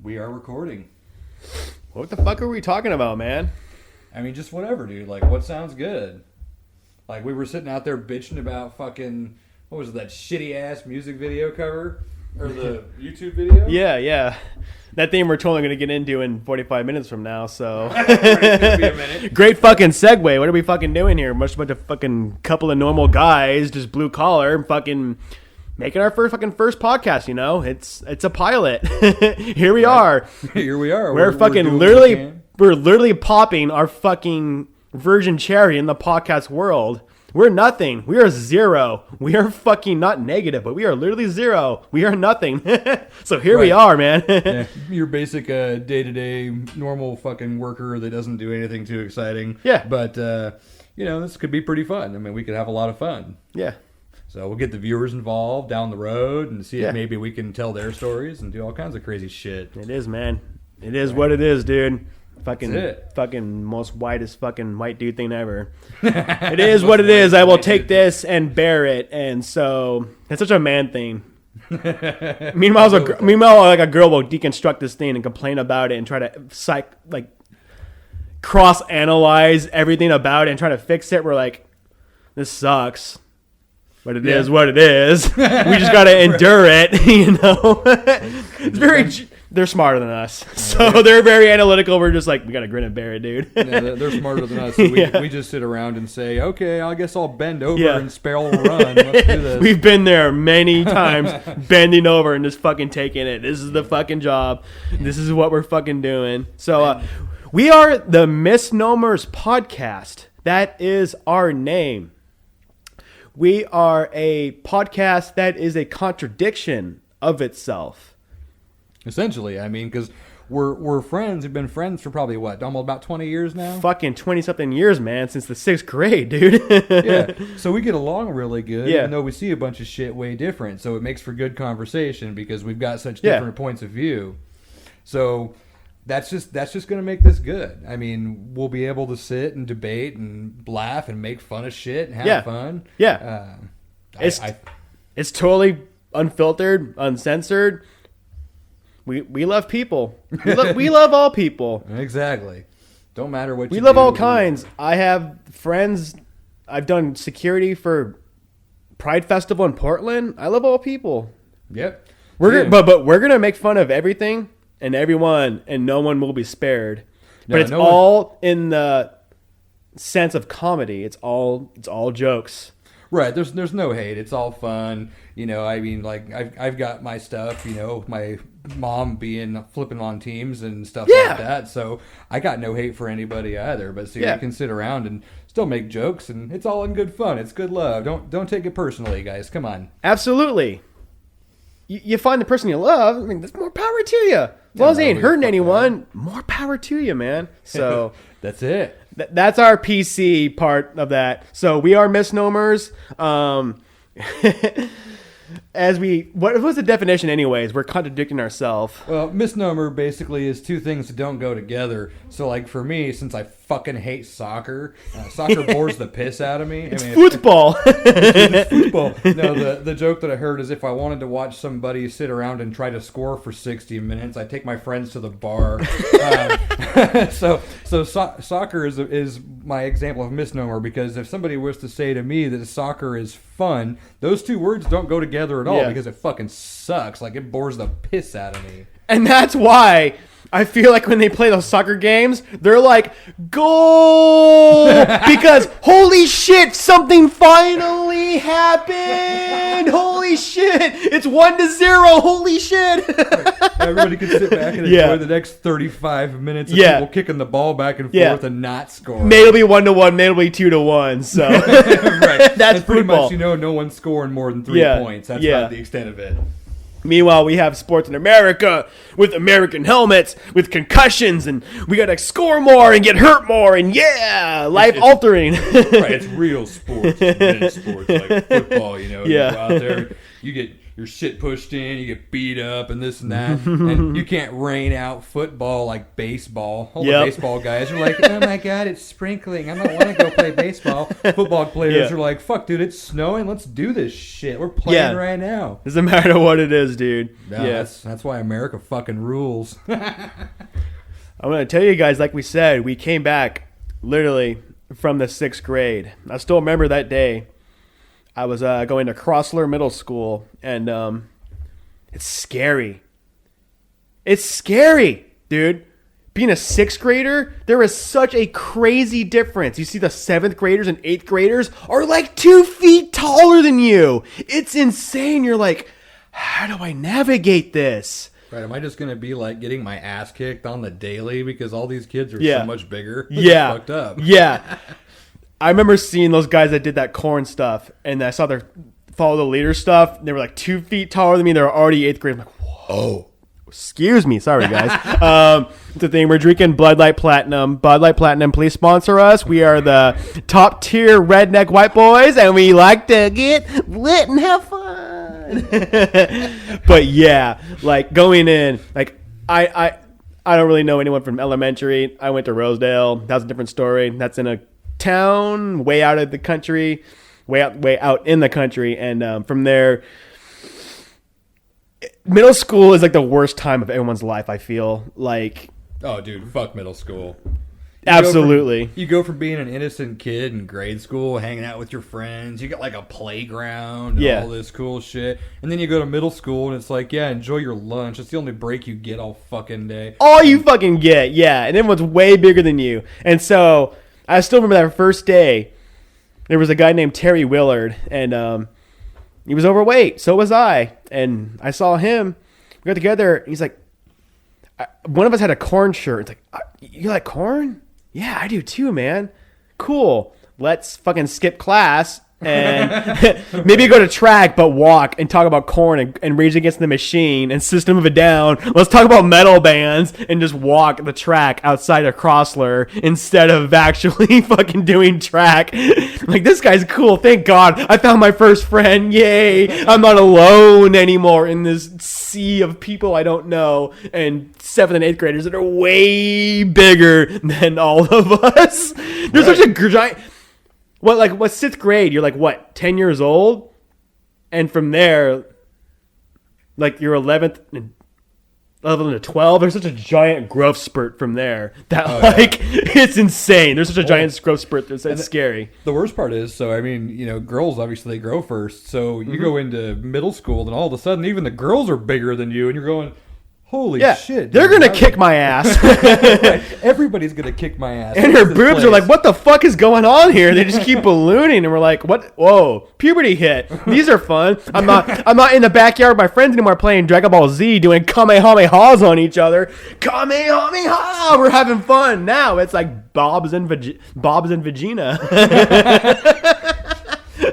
We are recording. What the fuck are we talking about, man? I mean, just whatever, dude. Like, what sounds good? Like, we were sitting out there bitching about fucking, what was it, that shitty-ass music video cover? Or the YouTube video? Yeah. That thing we're totally going to get into in 45 minutes from now, so. It's gonna be a minute. Great fucking segue. What are we fucking doing here? Much about a fucking couple of normal guys, just blue collar, fucking making our first podcast, you know? It's a pilot. Here we are. Here we are. We're fucking literally popping our fucking virgin cherry in the podcast world. We're nothing. We are zero. We are fucking not negative, but we are literally zero. We are nothing. So here we are, man. Yeah, your basic day-to-day normal fucking worker that doesn't do anything too exciting. Yeah. But, this could be pretty fun. I mean, we could have a lot of fun. Yeah. So we'll get the viewers involved down the road and see Yeah. if maybe we can tell their stories and do all kinds of crazy shit. It is, man. It is what it is, dude. That's Fucking most whitest fucking white dude thing ever. It is what it is. I will take this and bear it. And so it's such a man thing. Meanwhile, like a girl will deconstruct this thing and complain about it and try to cross-analyze everything about it and try to fix it. We're like, this sucks. But it is what it is. We just got to endure it, you know? They're smarter than us. So they're very analytical. We're just like, we got to grin and bear it, dude. Yeah, they're smarter than us. So we just sit around and say, okay, I guess I'll bend over and Sparrow will run. Let's do this. We've been there many times, bending over and just fucking taking it. This is the fucking job. This is what we're fucking doing. So we are the Misnomers podcast. That is our name. We are a podcast that is a contradiction of itself. Essentially, I mean, because we're friends. We've been friends for probably, almost about 20 years now? Fucking 20-something years, man, since the 6th grade, dude. Yeah, so we get along really good, Yeah. even though we see a bunch of shit way different. So it makes for good conversation because we've got such different points of view. So that's just going to make this good. I mean, we'll be able to sit and debate and laugh and make fun of shit and have fun. Yeah. It's totally unfiltered, uncensored. We love people. We love all people. Exactly. Don't matter what we you love do. all kinds. I have friends. I've done security for Pride Festival in Portland. I love all people. Yep. But we're gonna make fun of everything and everyone, and no one will be spared. But it's all in the sense of comedy. It's all jokes. Right, there's no hate. It's all fun. You know, I mean, like, I've got my stuff, you know, my mom flipping on teams and stuff like that. So I got no hate for anybody either. But so you can sit around and still make jokes, and it's all in good fun. It's good love. Don't take it personally, guys. Come on. Absolutely. You find the person you love, I mean, there's more power to you. As long as they ain't hurting anyone, more power to you, man. So that's it. That's our PC part of that. So we are misnomers. What was the definition anyways? We're contradicting ourselves. Well, misnomer basically is two things that don't go together. So, like, for me, since I fucking hate soccer, soccer bores the piss out of me. It's football. It's football. No, the joke that I heard is if I wanted to watch somebody sit around and try to score for 60 minutes, I'd take my friends to the bar. So soccer is my example of misnomer, because if somebody was to say to me that soccer is fun, those two words don't go together at all because it fucking sucks. Like, it bores the piss out of me. And that's why I feel like when they play those soccer games, they're like, goal! Because, holy shit, something finally happened! Holy shit! It's 1-0! Holy shit! Everybody can sit back and enjoy the next 35 minutes of people kicking the ball back and forth and not scoring. Maybe it'll be 1-1, maybe it'll be 2-1, so. Right. That's pretty football. much, no one's scoring more than 3 points. That's about the extent of it. Meanwhile, we have sports in America with American helmets, with concussions, and we got to score more and get hurt more, and life-altering. Right, it's real sports, men's sports, like football, you go out there, you your shit pushed in, you get beat up and this and that, and you can't rain out football like baseball. All the baseball guys are like, oh my god, it's sprinkling, I don't want to go play baseball. Football players are like, fuck dude, it's snowing, let's do this shit, we're playing right now. Doesn't matter what it is, dude. No, that's why America fucking rules. I'm going to tell you guys, like we said, we came back literally from the 6th grade. I still remember that day. I was going to Crossler Middle School, and it's scary. It's scary, dude. Being a 6th grader, there is such a crazy difference. You see the 7th graders and 8th graders are like 2 feet taller than you. It's insane. You're like, how do I navigate this? Right, am I just going to be like getting my ass kicked on the daily because all these kids are so much bigger? Yeah. Fucked up. Yeah. I remember seeing those guys that did that corn stuff, and I saw their follow the leader stuff. They were like 2 feet taller than me. They were already 8th grade. I'm like, whoa. Excuse me. Sorry, guys. It's the thing. We're drinking Bud Light Platinum. Bud Light Platinum, please sponsor us. We are the top tier redneck white boys, and we like to get lit and have fun. But yeah, like going in, like I don't really know anyone from elementary. I went to Rosedale. That's a different story. That's in a town way out of the country, way out in the country, and from there, middle school is like the worst time of everyone's life. I feel like, oh, dude, fuck middle school. Absolutely. You go from being an innocent kid in grade school, hanging out with your friends. You got like a playground and all this cool shit. And then you go to middle school and it's like, yeah, enjoy your lunch. It's the only break you get all fucking day. All you fucking get, yeah. And everyone's way bigger than you. And so I still remember that first day. There was a guy named Terry Willard, and he was overweight. So was I. And I saw him. We got together. He's like, one of us had a corn shirt. It's like, you like corn? Yeah, I do too, man. Cool. Let's fucking skip class and maybe go to track, but walk and talk about corn and Rage Against the Machine and System of a Down. Let's talk about metal bands and just walk the track outside of Crossler instead of actually fucking doing track. Like, this guy's cool. Thank God I found my first friend. Yay. I'm not alone anymore in this sea of people I don't know and 7th and 8th graders that are way bigger than all of us. There's such a giant... What 6th grade? You're like, what, 10 years old? And from there, like your 11th to 12, there's such a giant growth spurt from there that it's insane. There's such a giant growth spurt that's scary. The worst part is, so I mean, you know, girls obviously they grow first. So you go into middle school and all of a sudden even the girls are bigger than you and you're going, holy shit. They're going to kick my ass. Everybody's going to kick my ass. And her boobs are like, what the fuck is going on here? They just keep ballooning. And we're like, what? Whoa, puberty hit. These are fun. I'm not in the backyard with my friends anymore playing Dragon Ball Z doing Kamehamehas on each other. Kamehameha! We're having fun. Now it's like Bob's and Vagina.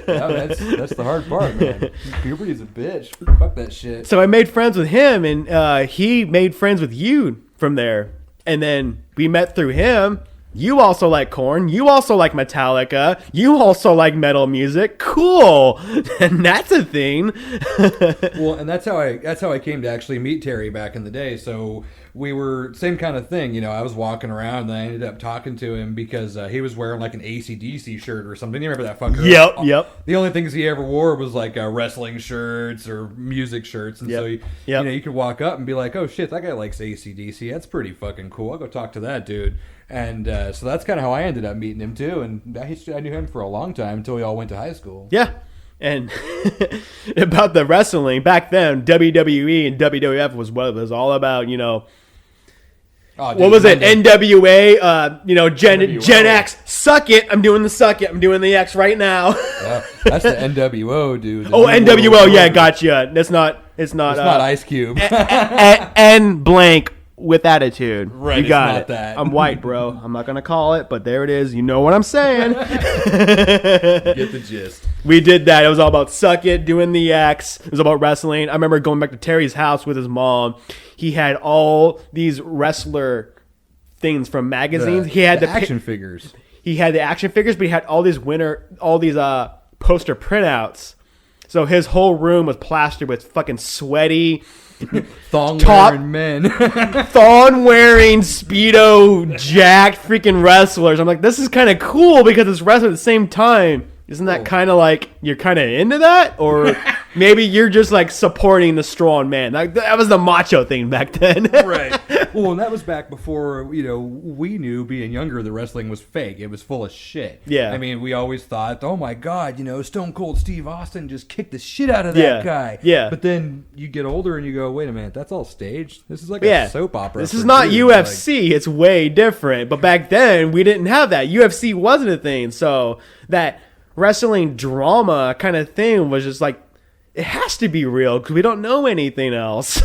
No, that's the hard part, man. Puberty's a bitch. Fuck that shit. So I made friends with him, and he made friends with you from there. And then we met through him. You also like Korn. You also like Metallica. You also like metal music. Cool. And that's a thing. Well, and that's how I came to actually meet Terry back in the day. So we were same kind of thing. You know, I was walking around and I ended up talking to him because he was wearing like an AC/DC shirt or something. You remember that fucker? Yep. The only things he ever wore was like wrestling shirts or music shirts. And so, you know, you could walk up and be like, oh shit, that guy likes AC/DC. That's pretty fucking cool. I'll go talk to that dude. And so that's kind of how I ended up meeting him too. And I knew him for a long time until we all went to high school. Yeah. And about the wrestling, back then, WWE and WWF was what it was all about, you know. Oh, dude, what was it? NWA, you know, Gen X. Suck it. I'm doing the suck it. I'm doing the X right now. That's the NWO, dude. NWO. Yeah, gotcha. It's not Ice Cube. N blank with attitude. Right. You got it. That. I'm white, bro. I'm not going to call it, but there it is. You know what I'm saying. Get the gist. We did that. It was all about suck it, doing the X. It was about wrestling. I remember going back to Terry's house with his mom. He had all these wrestler things from magazines. He had the action figures. He had the action figures, but he had all these poster printouts. So his whole room was plastered with fucking sweaty, thong-wearing men. thong-wearing, Speedo, jacked freaking wrestlers. I'm like, this is kind of cool because it's wrestling at the same time. Isn't that kind of like, you're kind of into that? Or maybe you're just like supporting the strong man. That was the macho thing back then. Right. Well, and that was back before, we knew being younger the wrestling was fake. It was full of shit. Yeah. I mean, we always thought, oh my God, Stone Cold Steve Austin just kicked the shit out of that guy. Yeah. But then you get older and you go, wait a minute, that's all staged? This is like a soap opera. This is not UFC. It's way different. But back then, we didn't have that. UFC wasn't a thing. So that wrestling drama kind of thing was just like, it has to be real because we don't know anything else.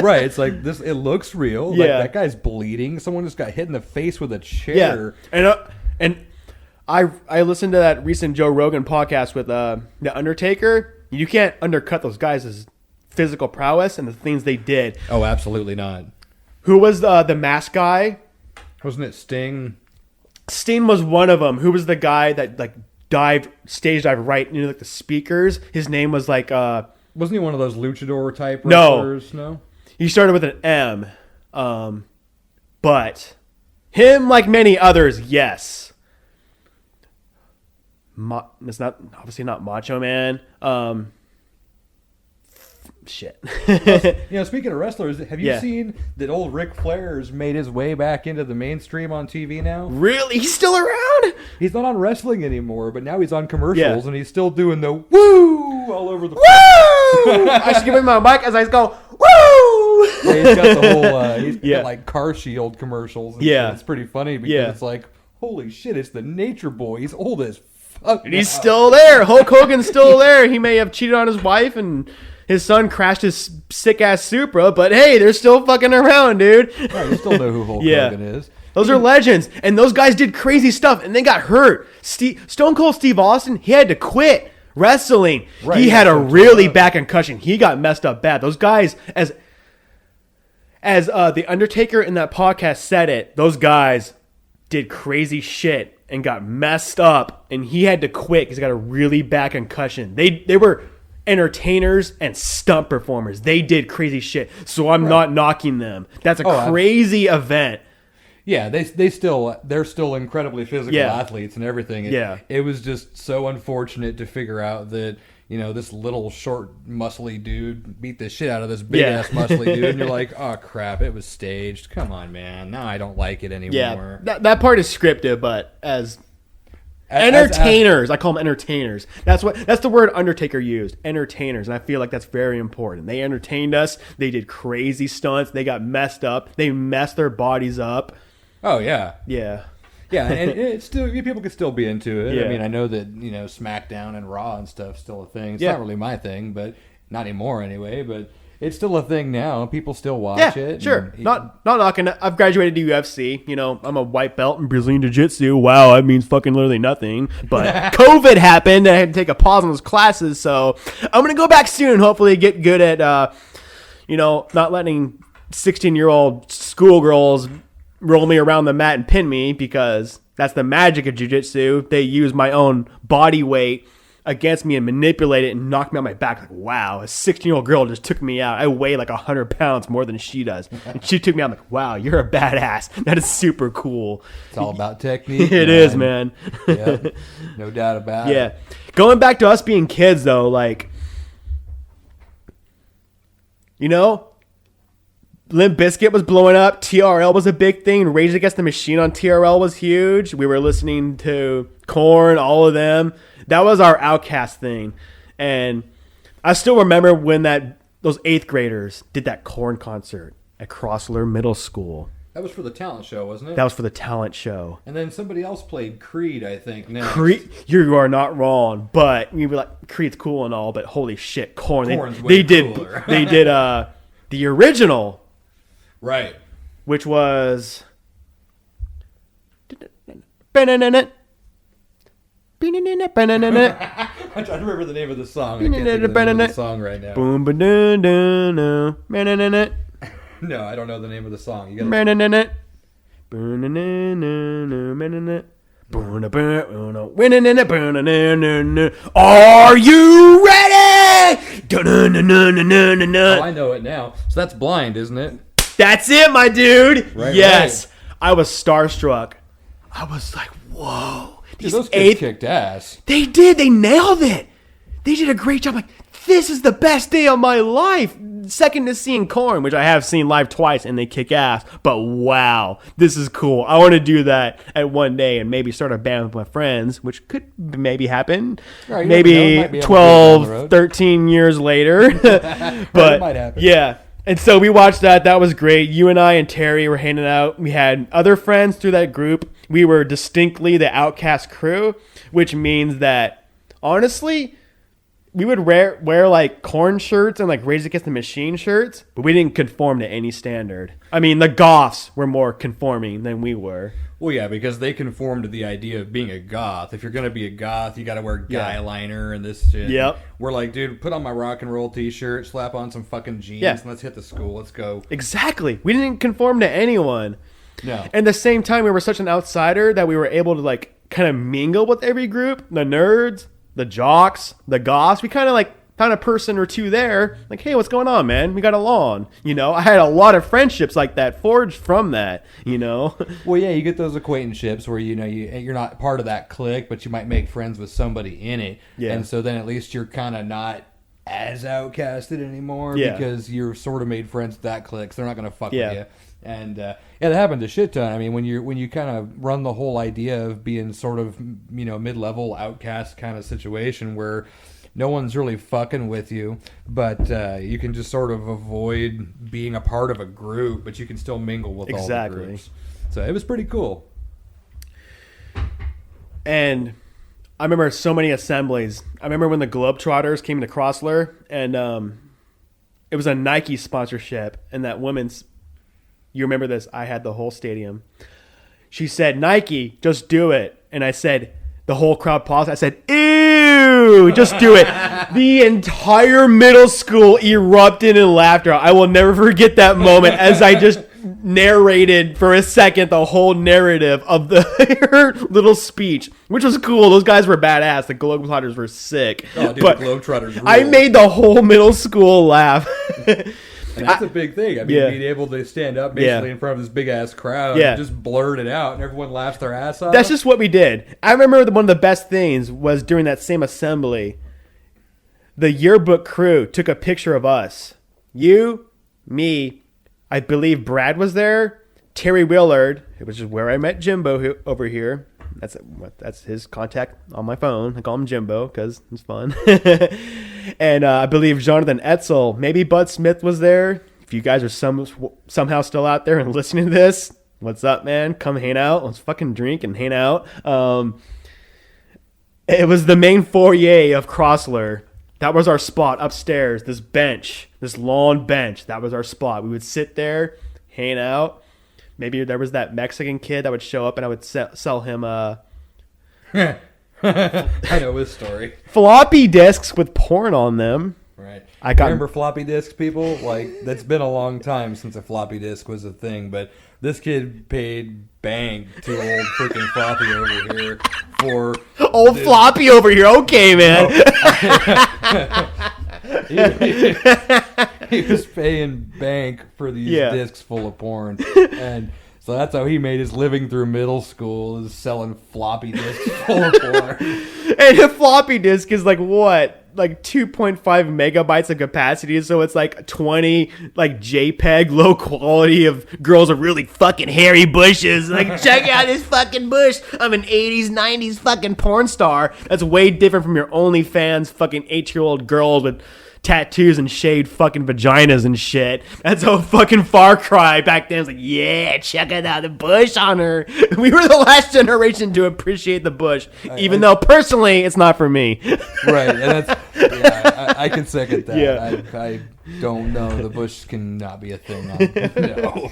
Right, it's like this. It looks real. Yeah, like, that guy's bleeding. Someone just got hit in the face with a chair. Yeah, and I listened to that recent Joe Rogan podcast with the Undertaker. You can't undercut those guys' physical prowess and the things they did. Oh, absolutely not. Who was the mask guy? Wasn't it Sting? Sting was one of them. Who was the guy that like stage dived right into like the speakers? His name was like wasn't he one of those luchador type wrestlers? No. He started with an M. But him, like many others, yes. It's not obviously not Macho Man. Shit. Speaking of wrestlers, have you seen that old Ric Flair's made his way back into the mainstream on TV now? Really? He's still around? He's not on wrestling anymore, but now he's on commercials and he's still doing the woo all over the woo! I should give him my mic as I go, woo! Yeah, he's got the whole, he's got like Car Shield commercials. And shit. It's pretty funny because it's like, holy shit, it's the Nature Boy. He's old as fuck. And he's still there. Hulk Hogan's still there. He may have cheated on his wife and his son crashed his sick-ass Supra, but hey, they're still fucking around, dude. Right, you still know who Hulk Hogan is. Those are legends, and those guys did crazy stuff, and they got hurt. Stone Cold Steve Austin, he had to quit wrestling. Right, he had a really bad concussion. He got messed up bad. Those guys, as the Undertaker in that podcast said it, those guys did crazy shit and got messed up, and he had to quit because he got a really bad concussion. They were entertainers and stunt performers. They did crazy shit, so I'm not knocking them. That's a crazy event. Yeah, they're still incredibly physical athletes and everything. It was just so unfortunate to figure out that this little short muscly dude beat the shit out of this big ass muscly dude, and you're like, oh crap, it was staged. Come on, man. Now I don't like it anymore. Yeah, that part is scripted, but as entertainers, I call them entertainers. That's the word Undertaker used. Entertainers, and I feel like that's very important. They entertained us. They did crazy stunts. They got messed up. They messed their bodies up. Oh yeah, yeah, and it's still people could still be into it. Yeah. I mean, I know that SmackDown and Raw and stuff's still a thing. It's not really my thing, but not anymore anyway. But it's still a thing now. People still watch it. Sure. Not knocking it. I've graduated to UFC. I'm a white belt in Brazilian Jiu-Jitsu. Wow, that means fucking literally nothing. But COVID happened, and I had to take a pause on those classes. So I'm going to go back soon. Hopefully get good at, not letting 16-year-old schoolgirls roll me around the mat and pin me, because that's the magic of jiu-jitsu. They use my own body weight against me and manipulate it and knock me on my back. Like, wow, a 16-year-old girl just took me out. I weigh like 100 pounds more than she does. And she took me out. I'm like, wow, you're a badass. That is super cool. It's all about technique. It is, man. Yeah, no doubt about it. Yeah. Going back to us being kids, though, like, Limp Bizkit was blowing up. TRL was a big thing. Rage Against the Machine on TRL was huge. We were listening to Korn, all of them. That was our Outcast thing. And I still remember when those 8th graders did that Korn concert at Crossler Middle School. That was for the talent show, wasn't it? That was for the talent show. And then somebody else played Creed, I think, next. Creed, you are not wrong. But you'd be like, Creed's cool and all, but holy shit, Korn. Korn's They did the original. Right. Which was... I'm trying to remember the name of the song. I can't think of the name of the song right now. Boom, ba-dun-dun-dun. No, I don't know the name of the song. You Are you ready? Oh, I know it now. So that's Blind, isn't it? That's it, my dude. Right, yes. right. I was starstruck. I was like, whoa. Dude, those kids kicked ass. They did. They nailed it. They did a great job. Like, this is the best day of my life. Second to seeing Korn, which I have seen live twice, and they kick ass. But wow, this is cool. I want to do that at one day and maybe start a band with my friends, which could maybe happen. Right, maybe 12, 13 years later. But it might happen. Yeah. And so we watched that. That was great. You and I and Terry were hanging out. We had other friends through that group. We were distinctly the outcast crew, which means that, honestly, we would wear like Korn shirts and like Rage Against the Machine shirts, but we didn't conform to any standard. I mean, the goths were more conforming than we were. Well, yeah, because they conform to the idea of being a goth. If you're going to be a goth, you got to wear guy liner and this shit. Yep. We're like, dude, put on my rock and roll t-shirt, slap on some fucking jeans, and let's hit the school. Let's go. Exactly. We didn't conform to anyone. No. And at the same time, we were such an outsider that we were able to like kind of mingle with every group. The nerds, the jocks, the goths. We kind of like found a person or two there. Like, hey, what's going on, man? We got along. You know, I had a lot of friendships like that forged from that, you know. Well, yeah, you get those acquaintanceships where, you know, you're not part of that clique, but you might make friends with somebody in it. Yeah. And so then at least you're kind of not as outcasted anymore because you're sort of made friends with that clique, so they're not going to fuck with you. And yeah, that happened a shit ton. I mean, when you kind of run the whole idea of being sort of, you know, mid-level outcast kind of situation where no one's really fucking with you, but you can just sort of avoid being a part of a group, but you can still mingle with all the groups. So it was pretty cool. And I remember so many assemblies. I remember when the Globetrotters came to Crossler, and it was a Nike sponsorship, and that woman's, you remember this, I had the whole stadium. She said, Nike, just do it. And I said, the whole crowd paused. I said, ew, just do it. The entire middle school erupted in laughter. I will never forget that moment as I just narrated for a second the whole narrative of her little speech, which was cool. Those guys were badass. The Globetrotters were sick. Oh, dude, but the Globetrotters rule. I made the whole middle school laugh. And that's a big thing. I mean, being able to stand up basically in front of this big-ass crowd and just blurt it out and everyone laughs their ass off. That's just what we did. I remember one of the best things was during that same assembly, the yearbook crew took a picture of us. You, me, I believe Brad was there, Terry Willard, which is where I met Jimbo over here. That's his contact on my phone. I call him Jimbo because it's fun. And I believe Jonathan Etzel, maybe Bud Smith was there. If you guys are somehow still out there and listening to this, what's up, man? Come hang out. Let's fucking drink and hang out. It was the main foyer of Crossler. That was our spot upstairs. This bench, this long bench. That was our spot. We would sit there, hang out. Maybe there was that Mexican kid that would show up and I would sell him I know his story. Floppy disks with porn on them. Right. Remember floppy disks, people? Like, that's been a long time since a floppy disk was a thing, but this kid paid bank to old freaking floppy over here for... Old floppy over here. Okay, man. He was paying bank for these discs full of porn. And so that's how he made his living through middle school, is selling floppy disks full of porn. And a floppy disk is like what? Like 2.5 megabytes of capacity, so it's like 20 like JPEG low quality of girls with really fucking hairy bushes. Like, check out this fucking bush. I'm an 80s, 90s fucking porn star. That's way different from your OnlyFans fucking 8-year-old girls with tattoos and shaved fucking vaginas and shit. That's a fucking far cry back then. It's like, yeah, check out the bush on her. We were the last generation to appreciate the bush, even though personally it's not for me. Right, and that's I can second that. Yeah. I don't know. The bush cannot be a thing. No.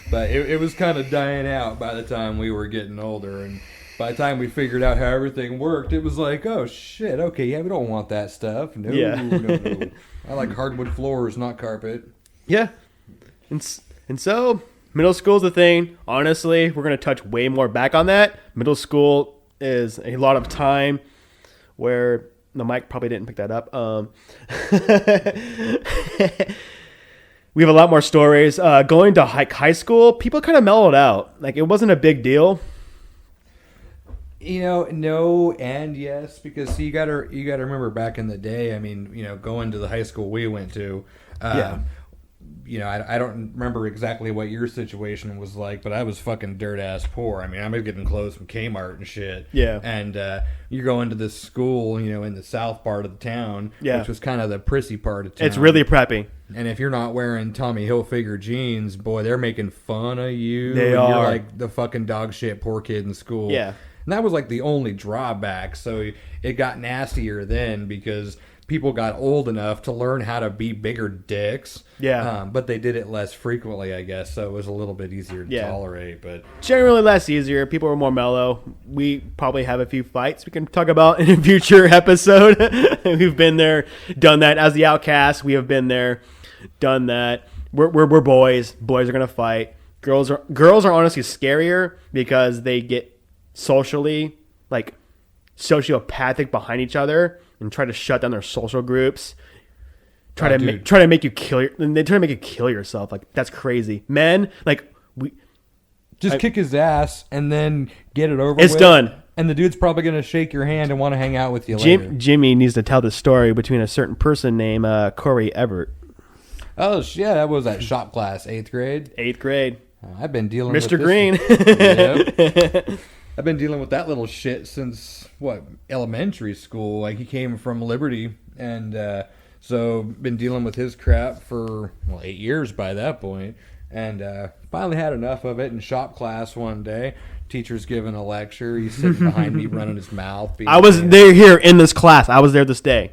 But it was kind of dying out by the time we were getting older, and by the time we figured out how everything worked, it was like, oh shit, okay, yeah, we don't want that stuff. No. I like hardwood floors, not carpet. Yeah. And so, middle school's the thing. Honestly, we're going to touch way more back on that. Middle school is a lot of time where the mic probably didn't pick that up. We have a lot more stories. Going to high school, people kind of mellowed out. Like, it wasn't a big deal. No and yes, because you gotta remember back in the day. I mean, going to the high school we went to. I don't remember exactly what your situation was like, but I was fucking dirt ass poor. I mean, I was getting clothes from Kmart and shit. Yeah. And you're going to this school, in the south part of the town, which was kind of the prissy part of town. It's really preppy. And if you're not wearing Tommy Hilfiger jeans, boy, they're making fun of you. They are. You're like the fucking dog shit poor kid in school. Yeah. And that was like the only drawback. So it got nastier then because people got old enough to learn how to be bigger dicks. Yeah. But they did it less frequently, I guess. So it was a little bit easier to tolerate. But generally less easier. People were more mellow. We probably have a few fights we can talk about in a future episode. We've been there, done that. As the outcast, we have been there, done that. We're boys. Boys are gonna fight. Girls are honestly scarier because they get socially sociopathic behind each other and try to shut down their social groups. Try to make you kill yourself. Like, that's crazy. Men, kick his ass and then get it over with. It's done. And the dude's probably going to shake your hand and want to hang out with you later. Jimmy needs to tell the story between a certain person named Corey Everett. Oh, yeah, that was that shop class, 8th grade. 8th grade. I've been dealing with Mr. Green. Yep. I've been dealing with that little shit since, elementary school. Like, he came from Liberty, and so been dealing with his crap for, 8 years by that point. And finally had enough of it in shop class one day. Teacher's giving a lecture. He's sitting behind me running his mouth. I was there here in this class. I was there this day.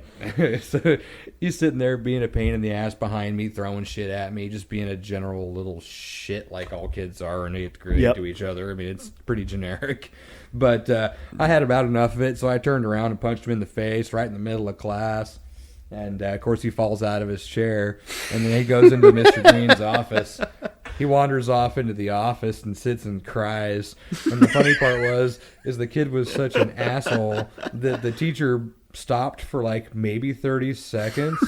So he's sitting there being a pain in the ass behind me, throwing shit at me, just being a general little shit like all kids are in 8th grade to each other. I mean, it's pretty generic. But I had about enough of it, so I turned around and punched him in the face right in the middle of class. And, of course, he falls out of his chair. And then he goes into Mr. Green's office. He wanders off into the office and sits and cries. And the funny part is the kid was such an asshole that the teacher stopped for maybe 30 seconds.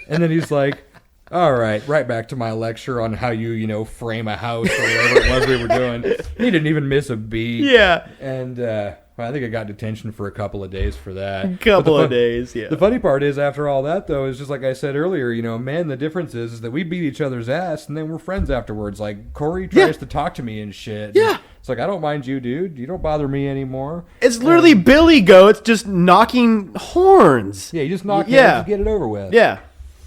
And then he's like, all right back to my lecture on how you frame a house or whatever it was we were doing. He didn't even miss a beat. Yeah. And I think I got detention for a couple of days for that. Couple of days, yeah. The funny part is, after all that, though, is just like I said earlier, man, the difference is that we beat each other's ass, and then we're friends afterwards. Like, Corey tries to talk to me and shit. Yeah. And it's like, I don't mind you, dude. You don't bother me anymore. It's literally Billy Goats just knocking horns. Yeah, you just knock heads and get it over with. Yeah.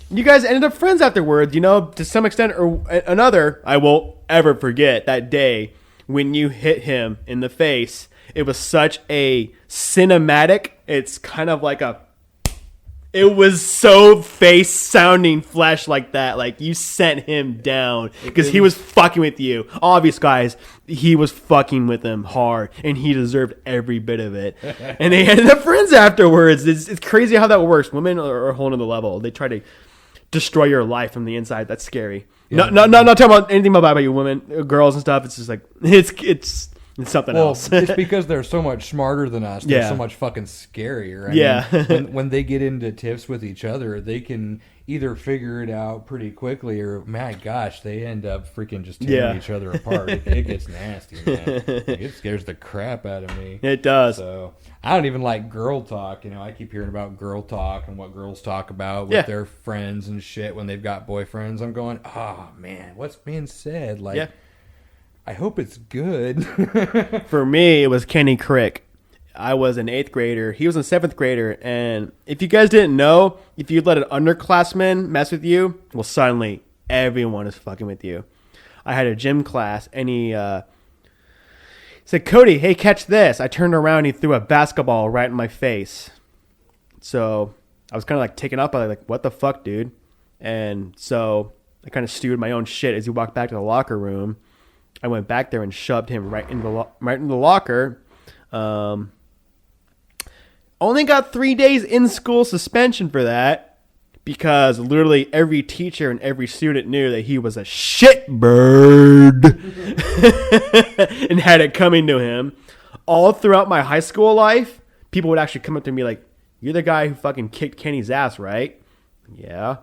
You guys ended up friends afterwards, to some extent or another. I won't ever forget that day when you hit him in the face. It was such a cinematic. It's kind of like it was so face sounding flesh like that. Like, you sent him down because he was fucking with you. Obvious, guys, he was fucking with him hard and he deserved every bit of it. And they ended up friends afterwards. It's crazy how that works. Women are a whole nother level. They try to destroy your life from the inside. That's scary. Yeah. Not talking about anything about you women, girls and stuff. It's just like, it's something else. It's because they're so much smarter than us. They're so much fucking scarier. I mean, when they get into tiffs with each other, they can either figure it out pretty quickly or, my gosh, they end up freaking just tearing each other apart. It gets nasty, man. It scares the crap out of me. It does. So I don't even like girl talk. I keep hearing about girl talk and what girls talk about with their friends and shit when they've got boyfriends. I'm going, oh, man, what's being said? Like, I hope it's good. For me, it was Kenny Crick. I was an 8th grader. He was a 7th grader. And if you guys didn't know, if you let an underclassman mess with you, well, suddenly everyone is fucking with you. I had a gym class, and he said, Cody, hey, catch this. I turned around, and he threw a basketball right in my face. So I was kind of taken up by what the fuck, dude? And so I kind of stewed my own shit as he walked back to the locker room. I went back there and shoved him right in the locker. Only got 3 days in school suspension for that because literally every teacher and every student knew that he was a shitbird and had it coming to him. all throughout my high school life, people would actually come up to me like, "You're the guy who fucking kicked Kenny's ass, right?" Yeah.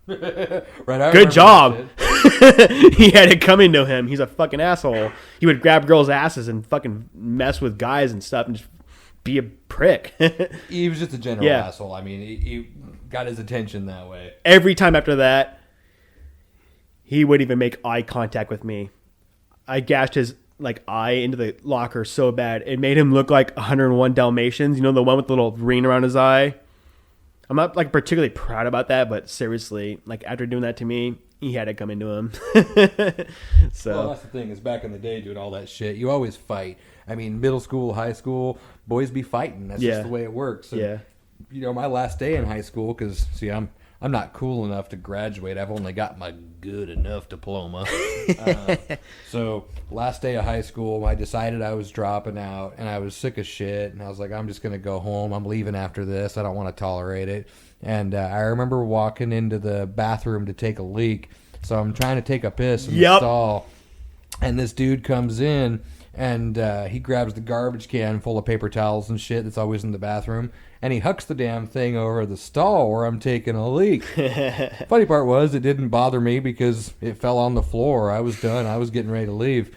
Right. Good job. He had it coming to him. He's a fucking asshole. He would grab girls' asses and fucking mess with guys and stuff and just be a prick. He was just a general asshole. I mean, he got his attention that way. Every time after that, he would even make eye contact with me. I gashed his eye into the locker so bad. It made him look like 101 Dalmatians. You know, the one with the little ring around his eye? I'm not particularly proud about that, but seriously, after doing that to me, he had it coming to him. So well, that's the thing is back in the day doing all that shit, you always fight. I mean, middle school, high school, boys be fighting. That's just the way it works. And, my last day in high school, because see, I'm not cool enough to graduate. I've only got my good enough diploma. So last day of high school, I decided I was dropping out, and I was sick of shit. And I was like, I'm just going to go home. I'm leaving after this. I don't want to tolerate it. And I remember walking into the bathroom to take a leak. So I'm trying to take a piss in the stall. And this dude comes in, and he grabs the garbage can full of paper towels and shit that's always in the bathroom. And he hucks the damn thing over the stall where I'm taking a leak. Funny part was, it didn't bother me because it fell on the floor. I was done. I was getting ready to leave.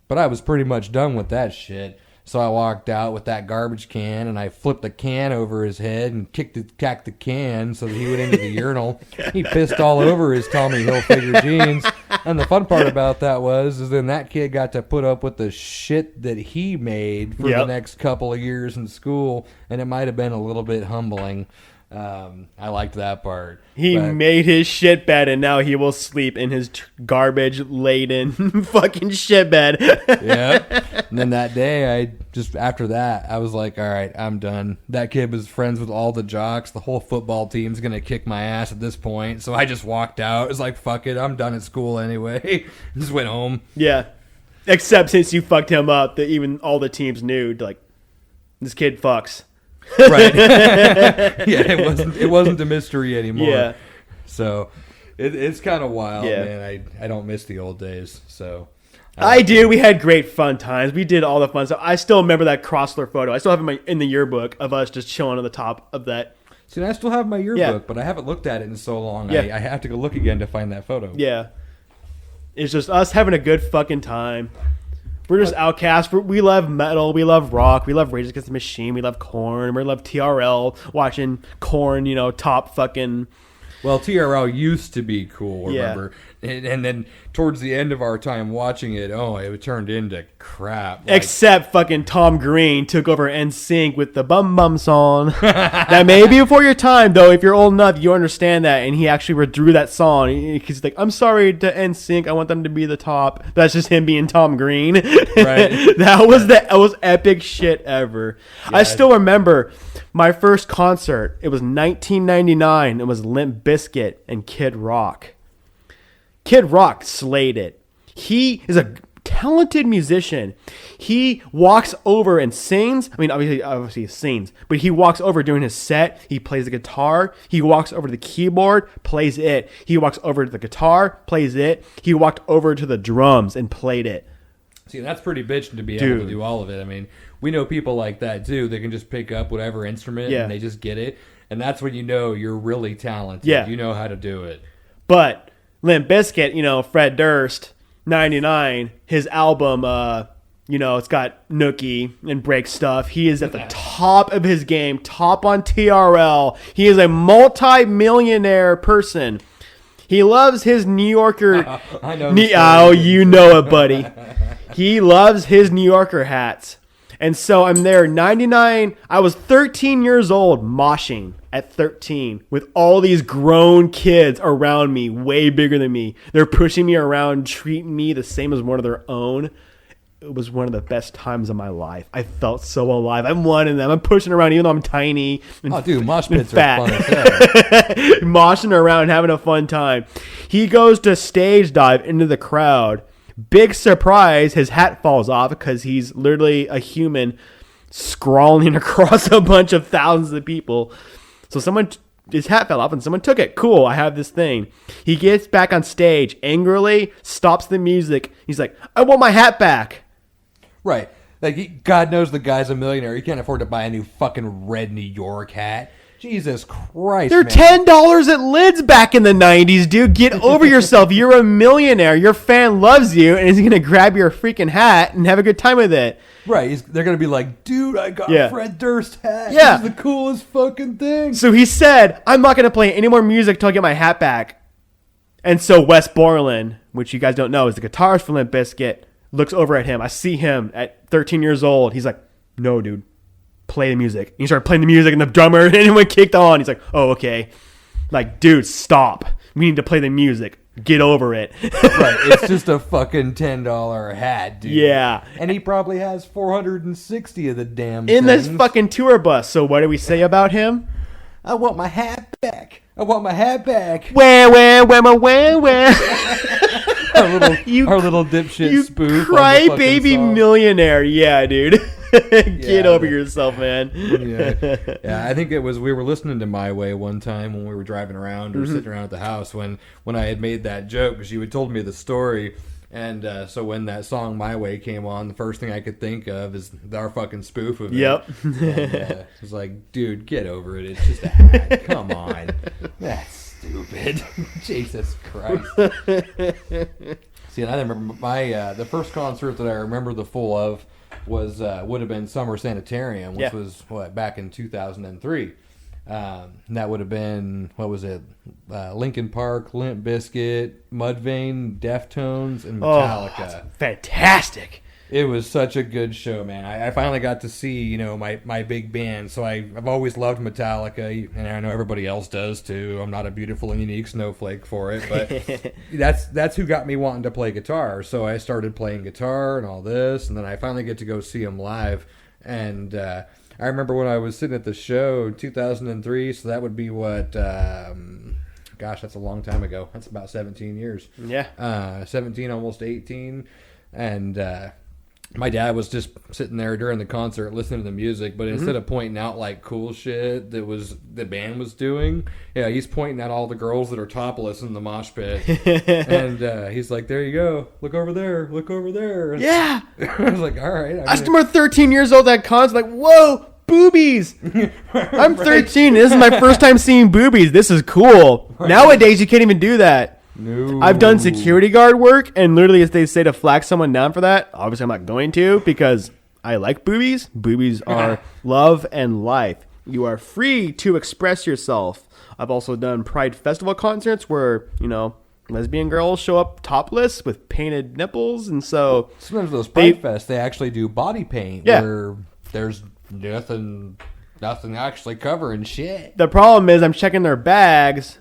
But I was pretty much done with that shit. So I walked out with that garbage can, and I flipped the can over his head and cacked the can so that he went into the urinal. He pissed all over his Tommy Hilfiger jeans. And the fun part about that is then that kid got to put up with the shit that he made for the next couple of years in school, and it might have been a little bit humbling. I liked that part. He made his shit bed, and now he will sleep in his garbage-laden fucking shit bed. Yeah. And then that day, after that, I was like, all right, I'm done. That kid was friends with all the jocks. The whole football team's going to kick my ass at this point. So I just walked out. It was like, fuck it. I'm done at school anyway. Just went home. Yeah. Except since you fucked him up, that even all the teams knew, this kid fucks. Right. Yeah, it wasn't a mystery anymore. Yeah. So it's kind of wild, man. I don't miss the old days. So I do. We had great fun times. We did all the fun stuff. I still remember that Crossler photo. I still have it in the yearbook of us just chilling on the top of that. See, I still have my yearbook, but I haven't looked at it in so long. Yeah. I have to go look again to find that photo. Yeah. It's just us having a good fucking time. We're just outcasts. We love metal. We love rock. We love Rage Against the Machine. We love Korn. We love TRL. Watching Korn, top fucking... Well, TRL used to be cool, remember? And then towards the end of our time watching it, it turned into crap. Except fucking Tom Green took over NSYNC with the Bum Bum song. That may be before your time, though. If you're old enough, you understand that. And he actually withdrew that song. He's like, I'm sorry to NSYNC. I want them to be the top. That's just him being Tom Green. Right. That was epic shit ever. Yeah. I still remember my first concert. It was 1999. It was Limp Bizkit and Kid Rock. Kid Rock slayed it. He is a talented musician. He walks over and sings. I mean, obviously he sings, but he walks over during his set. He plays the guitar. He walks over to the keyboard, plays it. He walks over to the guitar, plays it. He walked over to the drums and played it. See, that's pretty bitching to be able to do all of it. I mean, we know people like that too. They can just pick up whatever instrument and they just get it. And that's when you know you're really talented. Yeah. You know how to do it. But Limp Bizkit, Fred Durst, 99, his album, it's got Nookie and Break Stuff. He is at the top of his game, top on TRL. He is a multi-millionaire person. He loves his New Yorker... I know. You know it, buddy. He loves his New Yorker hats. And so I'm there, 99. I was 13 years old, moshing at 13 with all these grown kids around me, way bigger than me. They're pushing me around, treating me the same as one of their own. It was one of the best times of my life. I felt so alive. I'm one of them. I'm pushing around even though I'm tiny. And, mosh pits are fun as hell. Moshing around, having a fun time. He goes to stage dive into the crowd. Big surprise, his hat falls off because he's literally a human scrawling across a bunch of thousands of people. So his hat fell off and someone took it. Cool, I have this thing. He gets back on stage angrily, stops the music. He's like, I want my hat back. Right. Like, God knows the guy's a millionaire. He can't afford to buy a new fucking red New York hat. Jesus Christ, They're man. $10 at Lids back in the 90s, dude. Get over yourself. You're a millionaire. Your fan loves you, and he's going to grab your freaking hat and have a good time with it. Right. They're going to be like, dude, I got Fred Durst hat. Yeah. This is the coolest fucking thing. So he said, I'm not going to play any more music till I get my hat back. And so Wes Borland, which you guys don't know is the guitarist for Limp Bizkit, looks over at him. I see him at 13 years old. He's like, no, dude. Play the music. And he started playing the music, and the drummer and anyone kicked on. He's like, oh, okay. Like, dude, stop. We need to play the music. Get over it. Right. It's just a fucking $10 hat, dude. Yeah. And he probably has 460 of the damn In things. this fucking tour bus. So what do we say about him? I want my hat back. I want my hat back. Where? Our little dipshit You spoof. crybaby millionaire. Yeah, dude. Get over yourself, man. Yeah, I think it was, we were listening to My Way one time when we were driving around or sitting around at the house when I had made that joke, because you had told me the story. And so when that song My Way came on, the first thing I could think of is our fucking spoof of it. Yep. And, it was like, dude, get over it. It's just a hat. Come on. That's stupid. Jesus Christ. See, and I remember the first concert that I remember the full of was would have been Summer Sanitarium, which was back in 2003. And that would have been, what was it? Linkin Park, Limp Bizkit, Mudvayne, Deftones, and Metallica. Oh, fantastic. It was such a good show, man. I finally got to see, my big band. So I've always loved Metallica, and I know everybody else does too. I'm not a beautiful and unique snowflake for it, but that's who got me wanting to play guitar. So I started playing guitar and all this, and then I finally get to go see them live. And I remember when I was sitting at the show in 2003, so that would be what, gosh, that's a long time ago. That's about 17 years. Yeah. 17, almost 18. And my dad was just sitting there during the concert listening to the music, but instead of pointing out like cool shit that was the band was doing, he's pointing at all the girls that are topless in the mosh pit. And he's like, there you go. Look over there. Look over there. Yeah. I was like, all right. I remember 13 years old at concert, like, whoa, boobies. I'm 13. This is my first time seeing boobies. This is cool. Right. Nowadays, you can't even do that. No. I've done security guard work, and literally if they say to flag someone down for that, obviously I'm not going to, because I like boobies. Boobies are love and life. You are free to express yourself. I've also done Pride Festival concerts where, lesbian girls show up topless with painted nipples, and so sometimes those Pride Fests, they actually do body paint where there's nothing actually covering shit. The problem is I'm checking their bags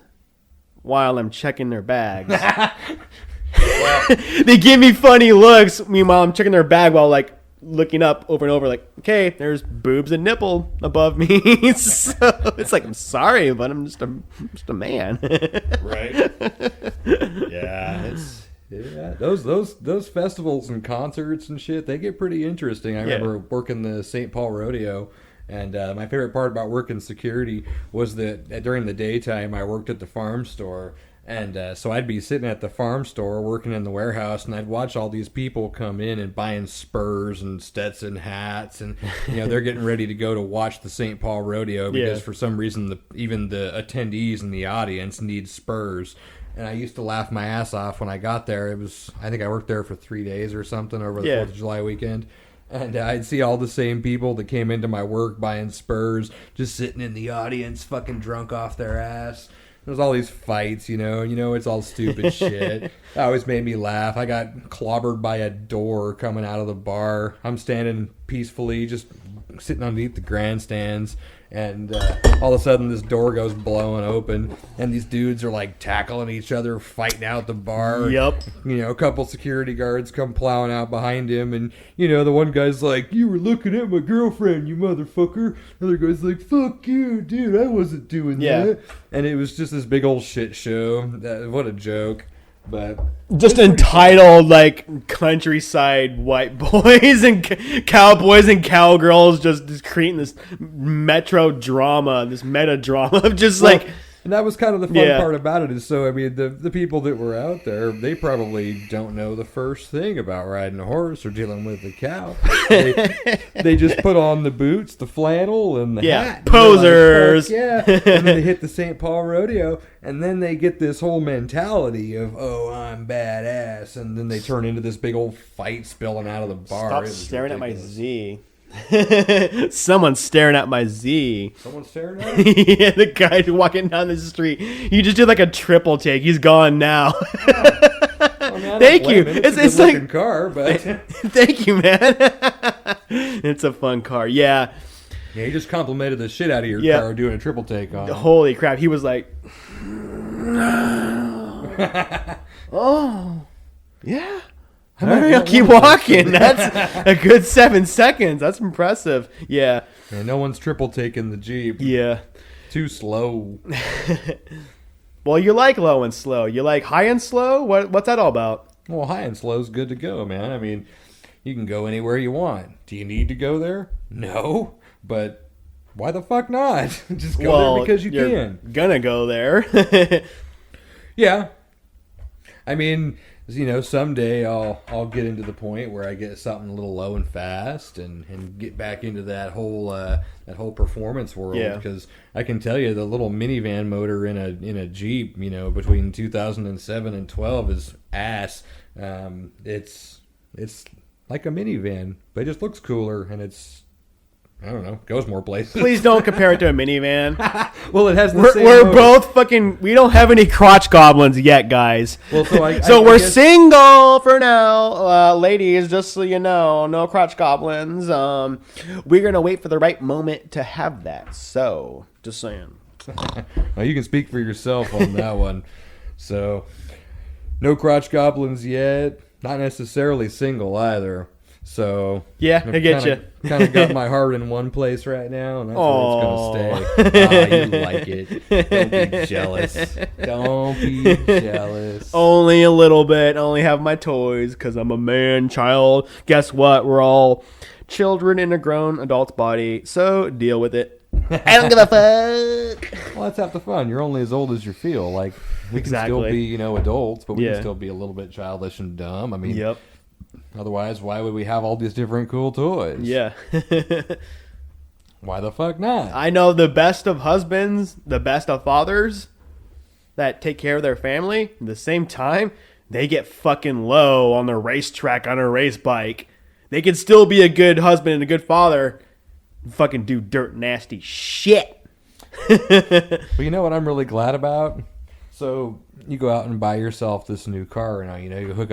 while I'm checking their bags. They give me funny looks. Meanwhile, I'm checking their bag while like looking up over and over like, okay, there's boobs and nipple above me. So it's like, I'm sorry, but I'm just a man. Right. Yeah. Those festivals and concerts and shit, they get pretty interesting. I remember working the St. Paul Rodeo. And my favorite part about working security was that during the daytime, I worked at the farm store. And so I'd be sitting at the farm store working in the warehouse, and I'd watch all these people come in and buying Spurs and Stetson hats. And, they're getting ready to go to watch the St. Paul Rodeo because for some reason, even the attendees in the audience need Spurs. And I used to laugh my ass off when I got there. I think I worked there for 3 days or something over the 4th of July weekend. And I'd see all the same people that came into my work buying Spurs, just sitting in the audience, fucking drunk off their ass. There's all these fights, it's all stupid shit. It always made me laugh. I got clobbered by a door coming out of the bar. I'm standing peacefully, just sitting underneath the grandstands. And all of a sudden, this door goes blowing open, and these dudes are like tackling each other, fighting out the bar. Yep. A couple security guards come plowing out behind him, and the one guy's like, "You were looking at my girlfriend, you motherfucker." The other guy's like, "Fuck you, dude! I wasn't doing that." And it was just this big old shit show. What a joke! But just entitled like countryside white boys and cowboys and cowgirls just creating this metro drama, this meta drama of just like And that was kind of the fun part about it is, so, I mean, the people that were out there, they probably don't know the first thing about riding a horse or dealing with a cow. They just put on the boots, the flannel, and the hat. Posers. Like, and then they hit the St. Paul Rodeo, and then they get this whole mentality of, oh, I'm badass, and then they turn into this big old fight spilling out of the bar. Stop staring at my Z. Someone's staring at my Z. Someone's staring at me? Yeah, the guy walking down the street. You just did like a triple take. He's gone now. Thank you. It's like a car, but thank you, man. It's a fun car. Yeah. Yeah, he just complimented the shit out of your car doing a triple take on it. Holy crap. He was like, oh, yeah. I'll keep walking. That's a good 7 seconds. That's impressive. Yeah. No one's triple taking the Jeep. Yeah. Too slow. Well, you like low and slow. You like high and slow? What's that all about? Well, high and slow is good to go, man. I mean, you can go anywhere you want. Do you need to go there? No. But why the fuck not? Just go there because you're gonna go there. Yeah. I mean, someday I'll get into the point where I get something a little low and fast and get back into that whole performance world. Because I can tell you the little minivan motor in a Jeep, between 2007 and 12 is ass. It's like a minivan, but it just looks cooler and it's, I don't know, goes more places. Please don't compare it to a minivan. Well, it has the same We're motor. both fucking... We don't have any crotch goblins yet, guys. Well, so we're single for now. Ladies, just so you know, no crotch goblins. We're going to wait for the right moment to have that. So, just saying. Well, you can speak for yourself on that one. So, no crotch goblins yet. Not necessarily single either. So yeah, I get you. Kind of got my heart in one place right now, and that's where it's gonna stay. You like it? Don't be jealous. Don't be jealous. Only a little bit. Only have my toys because I'm a man child. Guess what? We're all children in a grown adult's body, so deal with it. I don't give a fuck. Well, that's half the fun. You're only as old as you feel. Like we can still be, adults, but we can still be a little bit childish and dumb. I mean, yep. Otherwise, why would we have all these different cool toys? Yeah. Why the fuck not? I know the best of husbands, the best of fathers that take care of their family. At the same time, they get fucking low on the racetrack on a race bike. They can still be a good husband and a good father and fucking do dirt nasty shit. But you know what I'm really glad about? So you go out and buy yourself this new car now. You hook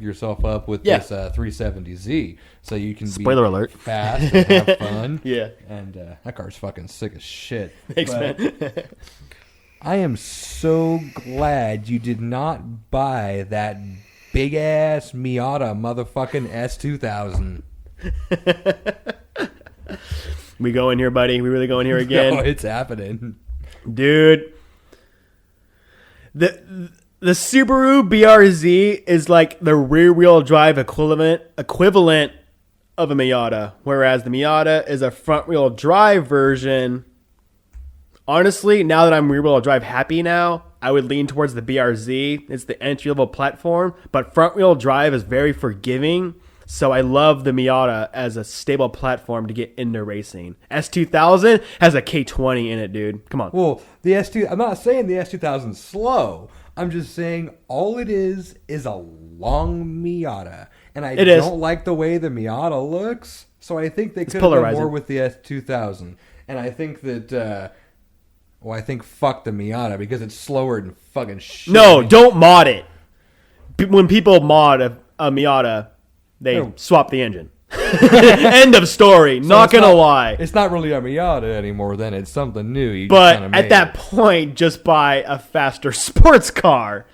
yourself up with this 370Z, so you can Spoiler alert. Fast and have fun. Yeah, and that car's fucking sick as shit. Thanks, man. I am so glad you did not buy that big ass Miata motherfucking S2000. We go in here, buddy. We really go in here again. No, it's happening, dude. The Subaru BRZ is like the rear-wheel drive equivalent of a Miata, whereas the Miata is a front-wheel drive version. Honestly, now that I'm rear-wheel drive happy now, I would lean towards the BRZ. It's the entry-level platform, but front-wheel drive is very forgiving, so I love the Miata as a stable platform to get into racing. S2000 has a K20 in it, dude. Come on. Well, I'm not saying the S2000 is slow. I'm just saying all it is a long Miata. And I don't like the way the Miata looks, so I think they could have done more with the S2000. And I think that... I think fuck the Miata because it's slower than fucking shit. No, don't mod it. When people mod a Miata, they swap the engine. End of story. So not gonna lie. It's not really a Miata anymore. Then it's something new. But at that point, just buy a faster sports car.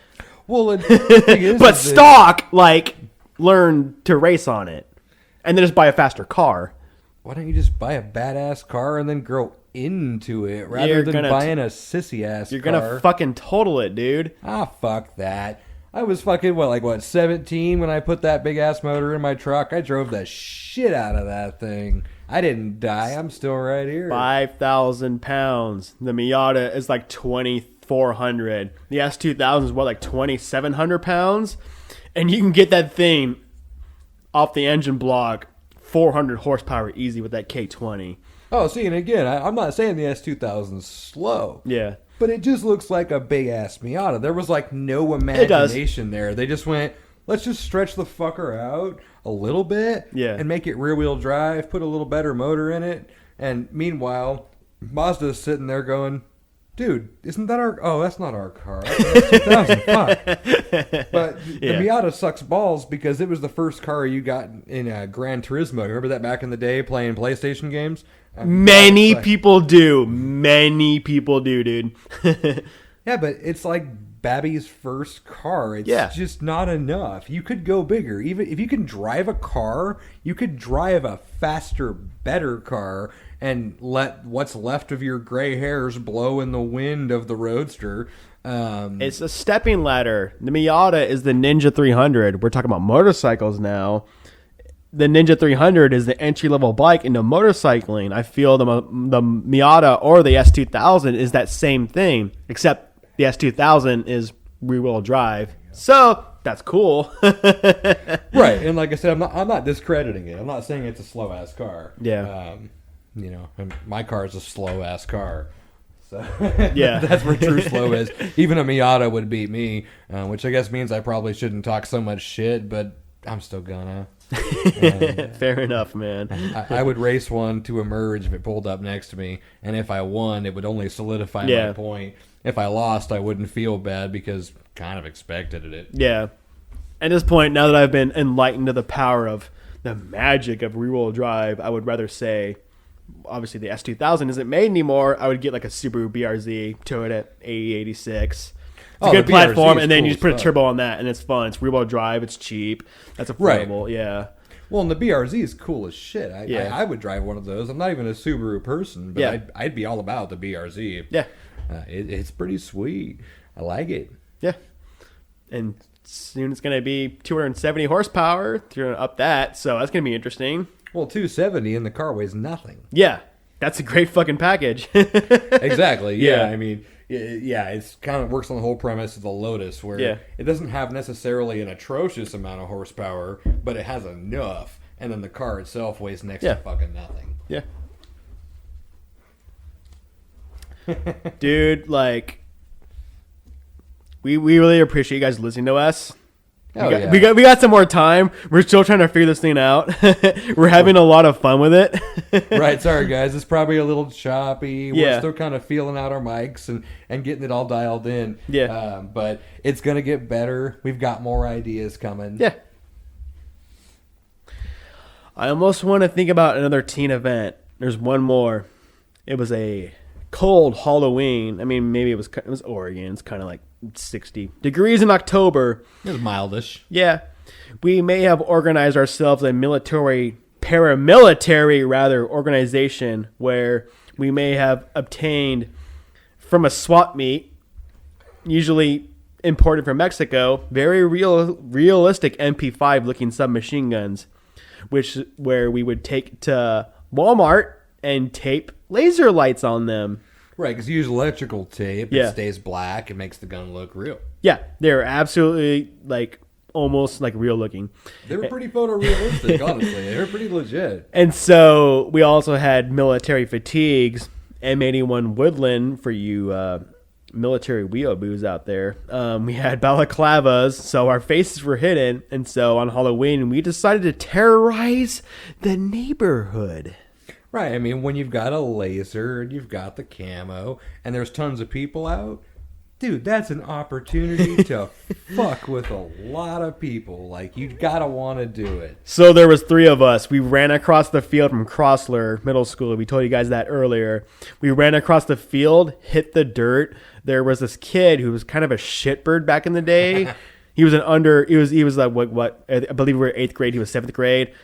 Well, the thing is, but stock, learn to race on it, and then just buy a faster car. Why don't you just buy a badass car and then grow into it rather than buying a sissy ass car? You're gonna fucking total it, dude. Ah, fuck that. I was fucking 17 when I put that big ass motor in my truck. I drove the shit out of that thing. I didn't die. I'm still right here. 5,000 pounds. The Miata is like 24 400. The S2000 is what, like 2,700 pounds, and you can get that thing off the engine block 400 horsepower easy with that K20. Oh, see, and again, I'm not saying the S2000 is slow. Yeah. But it just looks like a big-ass Miata. There was, like, no imagination there. They just went, let's just stretch the fucker out a little bit and make it rear-wheel drive, put a little better motor in it. And meanwhile, Mazda's sitting there going, dude, isn't that our... Oh, that's not our car. That's 2005. But the Miata sucks balls because it was the first car you got in Gran Turismo. Remember that back in the day playing PlayStation games? Many people do. Many people do, dude. Yeah, but it's like Babby's first car. It's just not enough. You could go bigger. Even if you can drive a car, you could drive a faster, better car and let what's left of your gray hairs blow in the wind of the Roadster. It's a stepping ladder. The Miata is the Ninja 300. We're talking about motorcycles now. The Ninja 300 is the entry-level bike into motorcycling. I feel the Miata or the S2000 is that same thing, except the S2000 is rear-wheel drive. So that's cool. Right, and like I said, I'm not discrediting it. I'm not saying it's a slow-ass car. Yeah. My car is a slow-ass car. So yeah, that's where true slow is. Even a Miata would beat me, which I guess means I probably shouldn't talk so much shit, but I'm still gonna. Fair enough, man. I would race one to emerge if it pulled up next to me, and if I won, it would only solidify my point. If I lost, I wouldn't feel bad because kind of expected it. Yeah. At this point, now that I've been enlightened to the power of the magic of rear-wheel drive, I would rather say, obviously the S2000 isn't made anymore. I would get like a Subaru BRZ, tow it at 80, 86. It's a good platform, and then you just put a turbo on that, and it's fun. It's rear-wheel drive. It's cheap. That's affordable. Right. Yeah. Well, and the BRZ is cool as shit. I would drive one of those. I'm not even a Subaru person, but I'd be all about the BRZ. Yeah. It's pretty sweet. I like it. Yeah. And soon it's going to be 270 horsepower. You're going to up that, so that's going to be interesting. Well, 270 and the car weighs nothing. Yeah. That's a great fucking package. Exactly. Yeah. I mean... Yeah, it's kind of works on the whole premise of the Lotus, where it doesn't have necessarily an atrocious amount of horsepower, but it has enough, and then the car itself weighs next to fucking nothing. Yeah. Dude, like, we really appreciate you guys listening to us. We got some more time. We're still trying to figure this thing out. We're having a lot of fun with it. Right. Sorry, guys. It's probably a little choppy. We're still kind of feeling out our mics and getting it all dialed in. Yeah. But it's going to get better. We've got more ideas coming. Yeah. I almost want to think about another teen event. There's one more. It was a cold Halloween. I mean, maybe it was Oregon. It's kind of like 60 degrees in October. It was mildish. Yeah. We may have organized ourselves a paramilitary organization where we may have obtained from a swap meet, usually imported from Mexico, very realistic MP5 looking submachine guns, where we would take to Walmart and tape laser lights on them. Right, because you use electrical tape. It stays black. It makes the gun look real. Yeah, they're absolutely, like, almost, like, real looking. They were pretty photorealistic, honestly. They were pretty legit. And so we also had military fatigues, M81 Woodland for you military weeaboos out there. We had balaclavas, so our faces were hidden. And so on Halloween, we decided to terrorize the neighborhood. Right, I mean, when you've got a laser and you've got the camo and there's tons of people out, dude, that's an opportunity to fuck with a lot of people. Like, you gotta want to do it. So there was 3 of us. We ran across the field from Crossler Middle School. We told you guys that earlier. We ran across the field, hit the dirt. There was this kid who was kind of a shitbird back in the day. He was like what? I believe we were 8th grade. He was 7th grade.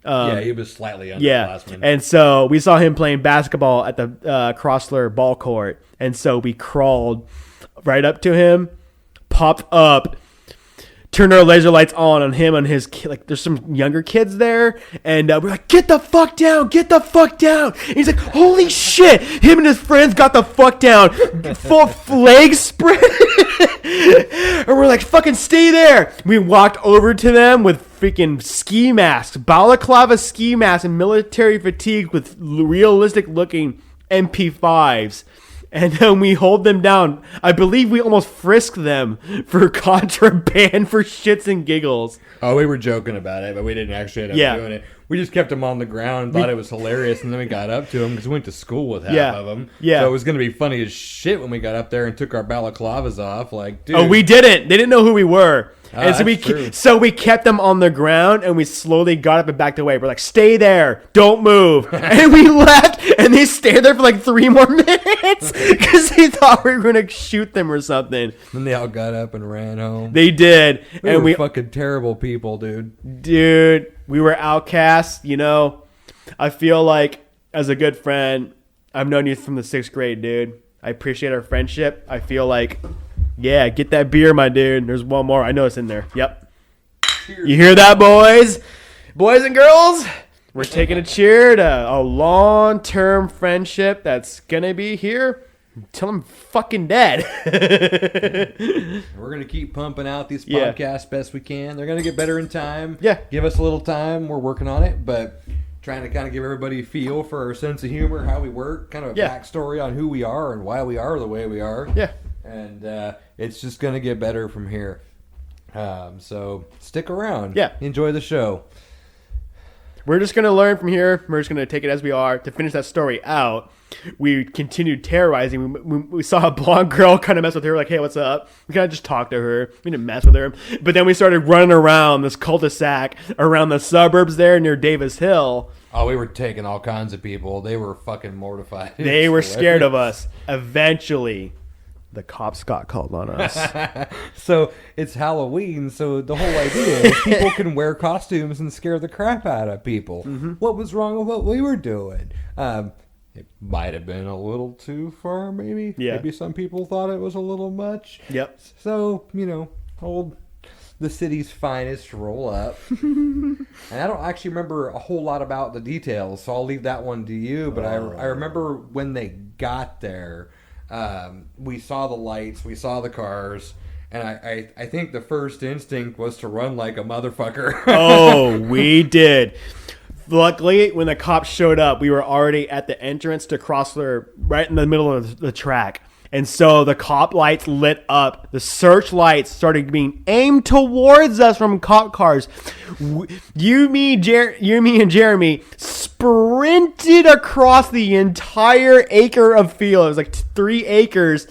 He was slightly underclassmen. And so we saw him playing basketball at the Crossler ball court. And so we crawled right up to him, popped up, turned our laser lights on him and his kid. Like, there's some younger kids there, and we're like, get the fuck down, get the fuck down. And he's like, holy shit, him and his friends got the fuck down, full legs spread. And we're like, fucking stay there. We walked over to them with freaking ski masks, balaclava ski masks, and military fatigues with realistic looking MP5s. And then we hold them down. I believe we almost frisked them for contraband for shits and giggles. Oh, we were joking about it, but we didn't actually end up doing it. We just kept them on the ground and thought it was hilarious, and then we got up to them because we went to school with half of them. Yeah. So it was going to be funny as shit when we got up there and took our balaclavas off. Like, dude. Oh, we didn't. They didn't know who we were. And so we kept them on the ground, and we slowly got up and backed away. We're like, stay there. Don't move. And we left, and they stayed there for like 3 more minutes because they thought we were going to shoot them or something. Then they all got up and ran home. They did. We were fucking terrible people, dude. Dude, we were outcasts, you know. I feel like, as a good friend, I've known you from the 6th grade, dude. I appreciate our friendship. I feel like... Yeah, get that beer, my dude. There's one more. I know it's in there. Yep. Cheers. You hear that, boys? Boys and girls? We're taking a cheer to a long-term friendship that's going to be here until I'm fucking dead. We're going to keep pumping out these podcasts best we can. They're going to get better in time. Yeah. Give us a little time. We're working on it, but trying to kind of give everybody a feel for our sense of humor, how we work, kind of a backstory on who we are and why we are the way we are. Yeah. And it's just going to get better from here. So stick around. Yeah. Enjoy the show. We're just going to learn from here. We're just going to take it as we are. To finish that story out, we continued terrorizing. We saw a blonde girl kind of mess with her. Like, hey, what's up? We kind of just talked to her. We didn't mess with her. But then we started running around this cul-de-sac around the suburbs there near Davis Hill. Oh, we were taking all kinds of people. They were fucking mortified. They were scared of us. Eventually... the cops got called on us. So it's Halloween, so the whole idea is people can wear costumes and scare the crap out of people. Mm-hmm. What was wrong with what we were doing? It might have been a little too far, maybe. Yeah. Maybe some people thought it was a little much. Yep. So, the city's finest roll up. And I don't actually remember a whole lot about the details, so I'll leave that one to you. But I remember when they got there... we saw the lights, we saw the cars, and I think the first instinct was to run like a motherfucker. Oh, we did. Luckily, when the cops showed up, we were already at the entrance to Crossler, right in the middle of the track. And so the cop lights lit up. The search lights started being aimed towards us from cop cars. You, me, and Jeremy sprinted across the entire acre of field. It was like 3 acres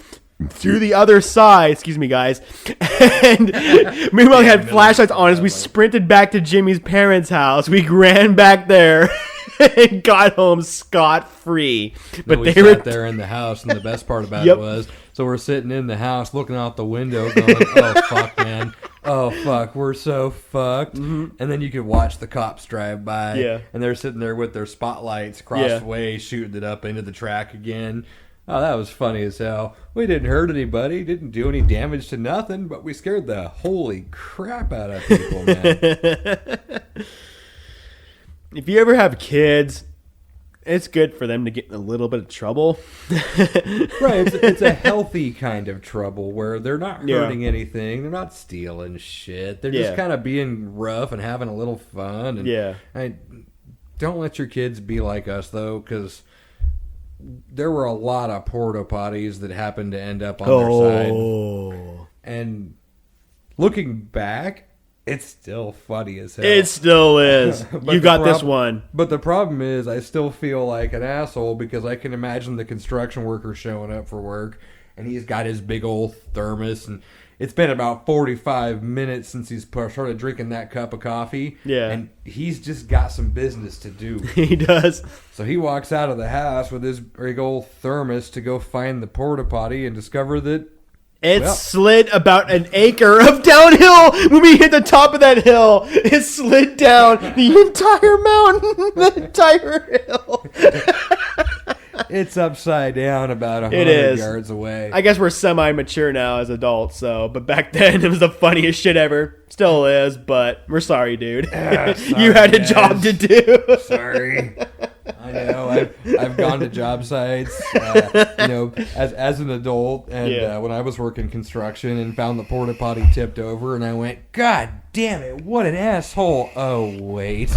to the other side. Excuse me, guys. And meanwhile, we had flashlights on as we sprinted back to Jimmy's parents' house. We ran back there. And got home scot-free. But we sat there in the house, and the best part about it was, so we're sitting in the house looking out the window going, oh, fuck, man. Oh, fuck, we're so fucked. Mm-hmm. And then you could watch the cops drive by, and they're sitting there with their spotlights across the way, shooting it up into the track again. Oh, that was funny as hell. We didn't hurt anybody, didn't do any damage to nothing, but we scared the holy crap out of people, man. If you ever have kids, it's good for them to get in a little bit of trouble. Right, it's a healthy kind of trouble where they're not hurting anything. They're not stealing shit. They're just kind of being rough and having a little fun. And don't let your kids be like us, though, because there were a lot of porta potties that happened to end up on their side. And looking back... it's still funny as hell. It still is. You got this one. But the problem is I still feel like an asshole because I can imagine the construction worker showing up for work and he's got his big old thermos and it's been about 45 minutes since he's started drinking that cup of coffee. Yeah. And he's just got some business to do. He does. So he walks out of the house with his big old thermos to go find the porta potty and discover that it slid about an acre of downhill. When we hit the top of that hill, it slid down the entire mountain, the entire hill. It's upside down about 100 yards away. I guess we're semi-mature now as adults, but back then it was the funniest shit ever. Still is, but we're sorry, dude. Sorry, you had a job to do. Sorry. I know. I've gone to job sites, as an adult, and when I was working construction and found the porta potty tipped over, and I went, God damn it, what an asshole! Oh wait.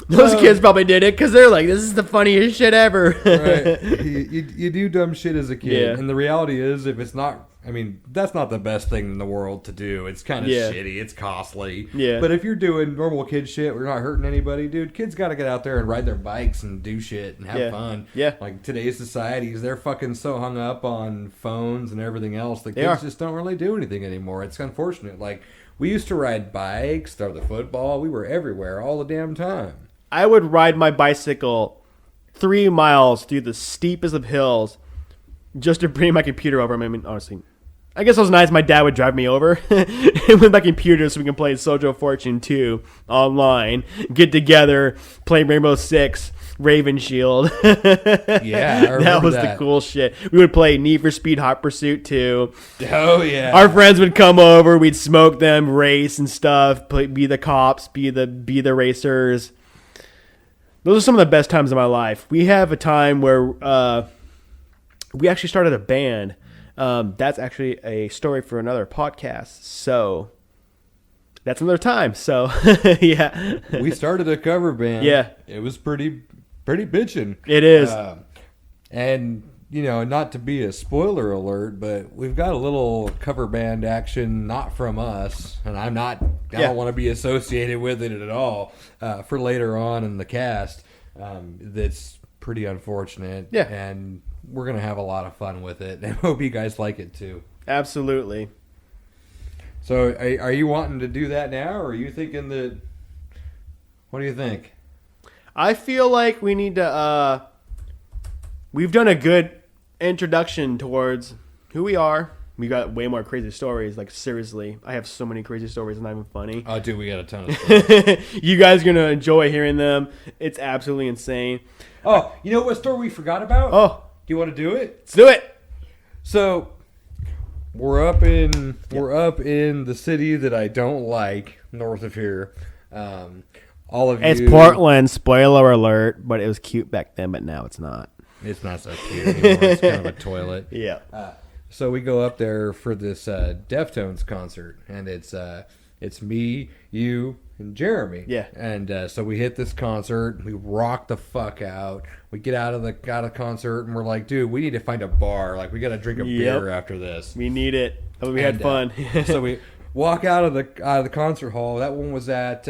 Those kids probably did it because they're like, this is the funniest shit ever. Right. You do dumb shit as a kid. And the reality is, if it's not, that's not the best thing in the world to do. It's kind of shitty. It's costly. Yeah. But if you're doing normal kid shit, we're not hurting anybody, dude. Kids got to get out there and ride their bikes and do shit and have fun. Yeah. Like today's societies, they're fucking so hung up on phones and everything else. The kids just don't really do anything anymore. It's unfortunate. Like, we used to ride bikes, throw the football. We were everywhere all the damn time. I would ride my bicycle 3 miles through the steepest of hills just to bring my computer over. Honestly, I guess it was nice. My dad would drive me over with my computer so we can play Sojo Fortune 2 online, get together, play Rainbow Six, Raven Shield. Yeah, that was the cool shit. We would play Need for Speed Hot Pursuit 2. Oh, yeah. Our friends would come over. We'd smoke them, race and stuff, be the cops, be the racers. Those are some of the best times of my life. We have a time where we actually started a band. That's actually a story for another podcast. So that's another time. So yeah, we started a cover band. Yeah, it was pretty bitchin'. It is. And not to be a spoiler alert, but we've got a little cover band action, not from us, and I don't want to be associated with it at all, for later on in the cast. That's pretty unfortunate. Yeah. And we're going to have a lot of fun with it, and hope you guys like it too. Absolutely. So are you wanting to do that now, or are you thinking that, what do you think? I feel like we need to, we've done a good introduction towards who we are. We got way more crazy stories. Like, seriously, I have so many crazy stories, and not even funny. Oh, dude, we got a ton of stories. You guys are gonna enjoy hearing them. It's absolutely insane. Oh, you know what story we forgot about? Oh, do you want to do it? Let's do it. So we're up in the city that I don't like, north of here. All of you. It's Portland. Spoiler alert! But it was cute back then, but now it's not. It's not so cute anymore. It's kind of a toilet. Yeah. So we go up there for this Deftones concert, and it's me, you, and Jeremy. Yeah. And so we hit this concert. We rock the fuck out. We get out of the concert, and we're like, dude, we need to find a bar. Like, we got to drink a beer after this. We need it. But we had fun. So we walk out of the concert hall. That one was at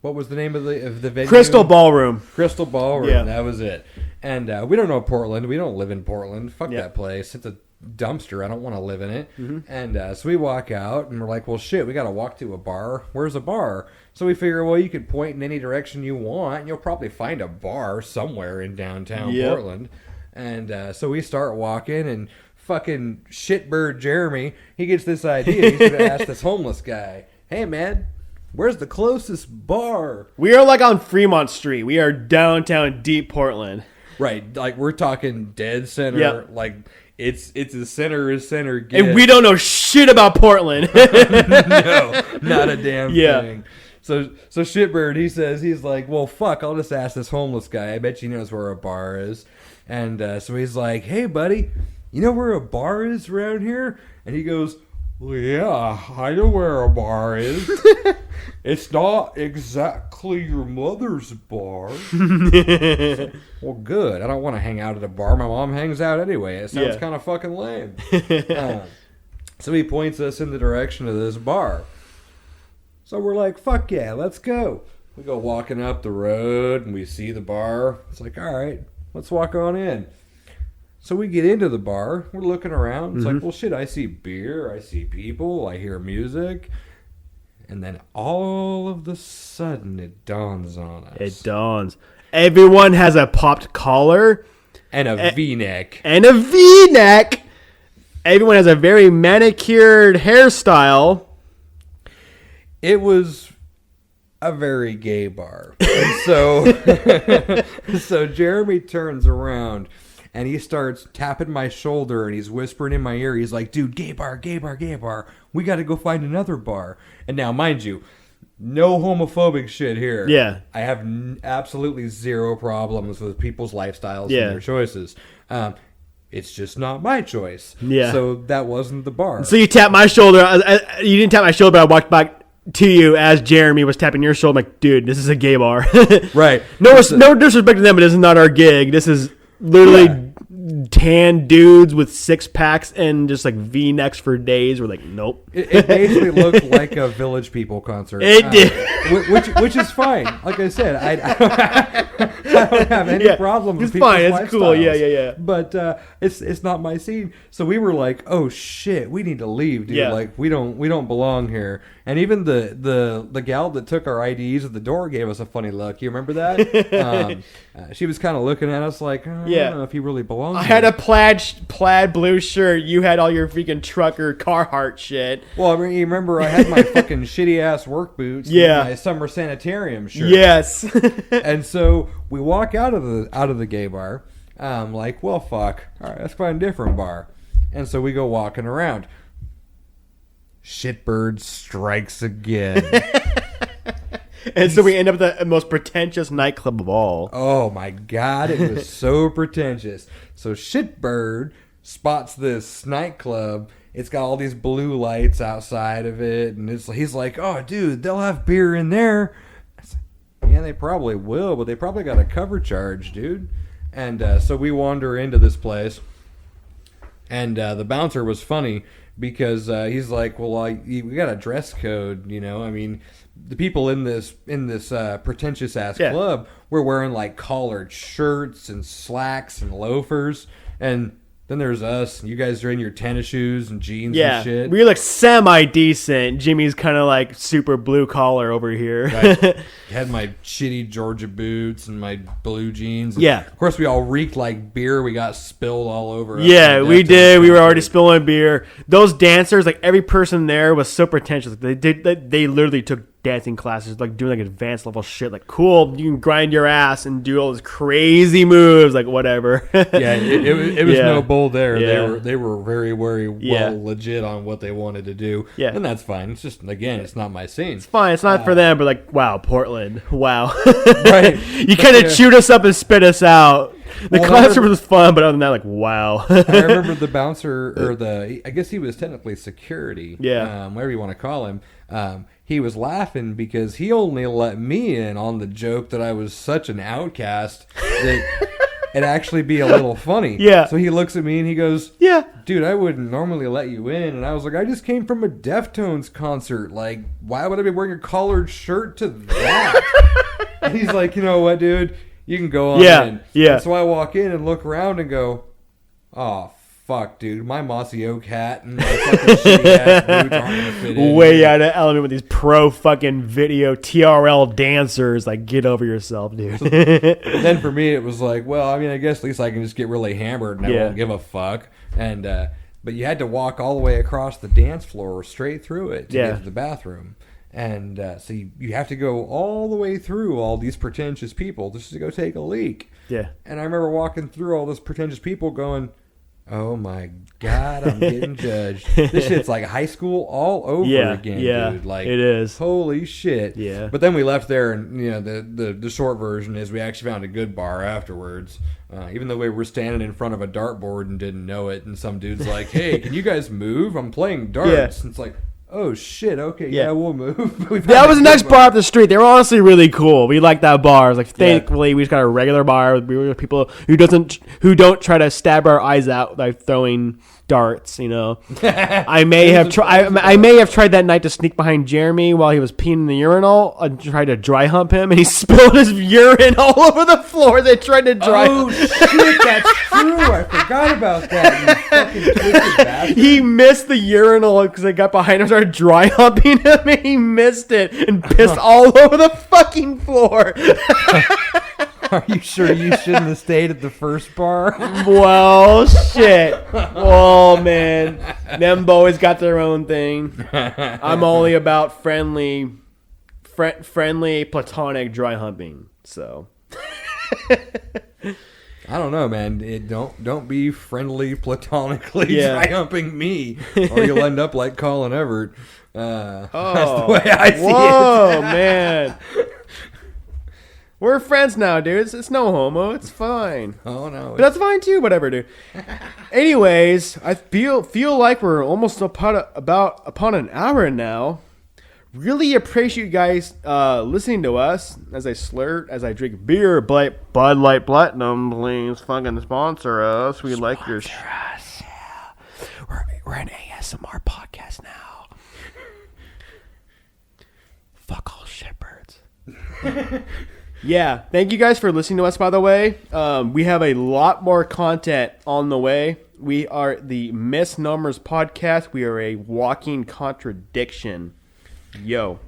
what was the name of the venue? Crystal Ballroom. Crystal Ballroom. Yeah. That was it. And we don't know Portland. We don't live in Portland. Fuck that place. It's a dumpster. I don't want to live in it. Mm-hmm. And so we walk out, and we're like, well, shit, we got to walk to a bar. Where's a bar? So we figure, well, you could point in any direction you want, and you'll probably find a bar somewhere in downtown Portland. And so we start walking, and fucking shitbird Jeremy, he gets this idea. He's going to ask this homeless guy, hey, man, where's the closest bar? We are like on Fremont Street. We are downtown deep Portland. Right. Like, we're talking dead center. Yep. Like, it's as center as center gets. And we don't know shit about Portland. No, not a damn thing. So shitbird, he's like, well, fuck, I'll just ask this homeless guy. I bet he knows where a bar is. And so he's like, hey, buddy, you know where a bar is around here? And he goes, well, yeah, I know where a bar is. It's not exactly your mother's bar. Well, good. I don't want to hang out at a bar. My mom hangs out anyway. It sounds kind of fucking lame. So he points us in the direction of this bar. So we're like, fuck yeah, let's go. We go walking up the road, and we see the bar. It's like, all right, let's walk on in. So we get into the bar. We're looking around. It's like, well, shit, I see beer. I see people. I hear music. And then all of the sudden, it dawns on us. It dawns. Everyone has a popped collar. And a V-neck. And a V-neck. Everyone has a very manicured hairstyle. It was a very gay bar. And so, so Jeremy turns around and he starts tapping my shoulder and he's whispering in my ear. He's like, dude, gay bar, gay bar, gay bar. We got to go find another bar. And now, mind you, no homophobic shit here. Yeah. I have absolutely zero problems with people's lifestyles and their choices. It's just not my choice. Yeah. So that wasn't the bar. So you tapped my shoulder. You didn't tap my shoulder, but I walked back to you as Jeremy was tapping your shoulder. I'm like, dude, this is a gay bar. Right. No disrespect to them, but this is not our gig. This is literally tan dudes with six packs and just like V-necks for days. We're like, nope. It basically looked like a Village People concert. It did. Which is fine. Like I said, I don't have any problem with it's people's fine. It's lifestyles. cool. Yeah. But it's not my scene. So we were like, oh shit, we need to leave, dude. Yeah. Like we don't belong here. And even the gal that took our IDs at the door gave us a funny look. You remember that? She was kind of looking at us like, I don't know if he really belongs. I had a plaid blue shirt. You had all your freaking trucker Carhartt shit. Well, I mean, you remember I had my fucking shitty ass work boots. Yeah. And my summer sanitarium shirt. Yes. And so we walk out of the gay bar. Like, well, fuck. All right, let's find a different bar. And so we go walking around. Shitbird strikes again. And so we end up at the most pretentious nightclub of all. Oh my God, it was so pretentious. So Shitbird spots this nightclub. It's got all these blue lights outside of it, and he's like, "Oh, dude, they'll have beer in there." I said, yeah, they probably will, but they probably got a cover charge, dude. And so we wander into this place, and the bouncer was funny because he's like, "Well, we got a dress code, you know. I mean, the people in this pretentious ass club were wearing like collared shirts and slacks and loafers, and then there's us. You guys are in your tennis shoes and jeans and shit. We look semi-decent. Jimmy's kind of like super blue collar over here. Right. Had my shitty Georgia boots and my blue jeans. And yeah. Of course, we all reeked like beer. We got spilled all over. Yeah, we did. We were already spilling beer. Those dancers, like every person there was so pretentious. They literally took dancing classes, like doing like advanced level shit. Like, cool, you can grind your ass and do all those crazy moves, like whatever. Yeah, it was no bull there. Yeah. They were very, very well legit on what they wanted to do. Yeah, and that's fine. It's just, again, it's not my scene. It's fine. It's not for them. But like, wow, Portland, wow. Right. You kind of chewed us up and spit us out. The concert was fun, but other than that, like, wow. I remember the bouncer, or I guess he was technically security. Yeah. Whatever you want to call him. He was laughing because he only let me in on the joke that I was such an outcast that it'd actually be a little funny. Yeah. So he looks at me and he goes, yeah, dude, I wouldn't normally let you in. And I was like, I just came from a Deftones concert. Like, why would I be wearing a collared shirt to that? And he's like, you know what, dude? You can go on in. Yeah. And so I walk in and look around and go, oh, fuck, dude. My mossy oak hat and my fucking shitty ass boots aren't going to fit in. Way out of element with these pro fucking video TRL dancers. Like, get over yourself, dude. So, then for me, it was like, well, I mean, I guess at least I can just get really hammered and I won't give a fuck. And, but you had to walk all the way across the dance floor straight through it to get to the bathroom. And so you have to go all the way through all these pretentious people just to go take a leak. Yeah. And I remember walking through all those pretentious people going, oh my God, I'm getting judged. This shit's like high school all over again, dude. Like, it is. Holy shit. Yeah. But then we left there, and you know, the short version is we actually found a good bar afterwards. Even though we were standing in front of a dartboard and didn't know it, and some dude's like, hey, can you guys move? I'm playing darts. Yeah. And it's like, oh shit, okay, yeah, we'll move. That was the next bar up the street. They were honestly really cool. We liked that bar. Like, thankfully, we just got a regular bar. We were people who don't try to stab our eyes out by throwing darts, you know. I may have tried that night to sneak behind Jeremy while he was peeing in the urinal and tried to dry hump him, and he spilled his urine all over the floor. They tried to dry hump. Shit, that's true. I forgot about that. You fucking twisted bastard. He missed the urinal because I got behind him, started dry humping him, and he missed it and pissed all over the fucking floor. Are you sure you shouldn't have stayed at the first bar? Well, shit. Oh, man. Them boys got their own thing. I'm only about friendly friendly, platonic dry humping. So. I don't know, man. Don't be friendly, platonically dry humping me, or you'll end up like Colin Everett. That's the way I see it. Whoa, man. We're friends now, dude. It's no homo. It's fine. Oh no, but that's fine too. Whatever, dude. Anyways, I feel like we're almost upon an hour now. Really appreciate you guys listening to us as I slur, as I drink beer. Bud Light Platinum, please fucking sponsor us. We like your us. We're an ASMR podcast now. Fuck all shitbirds. Yeah, thank you guys for listening to us, by the way. We have a lot more content on the way. We are the Misnomers podcast. We are a walking contradiction. Yo.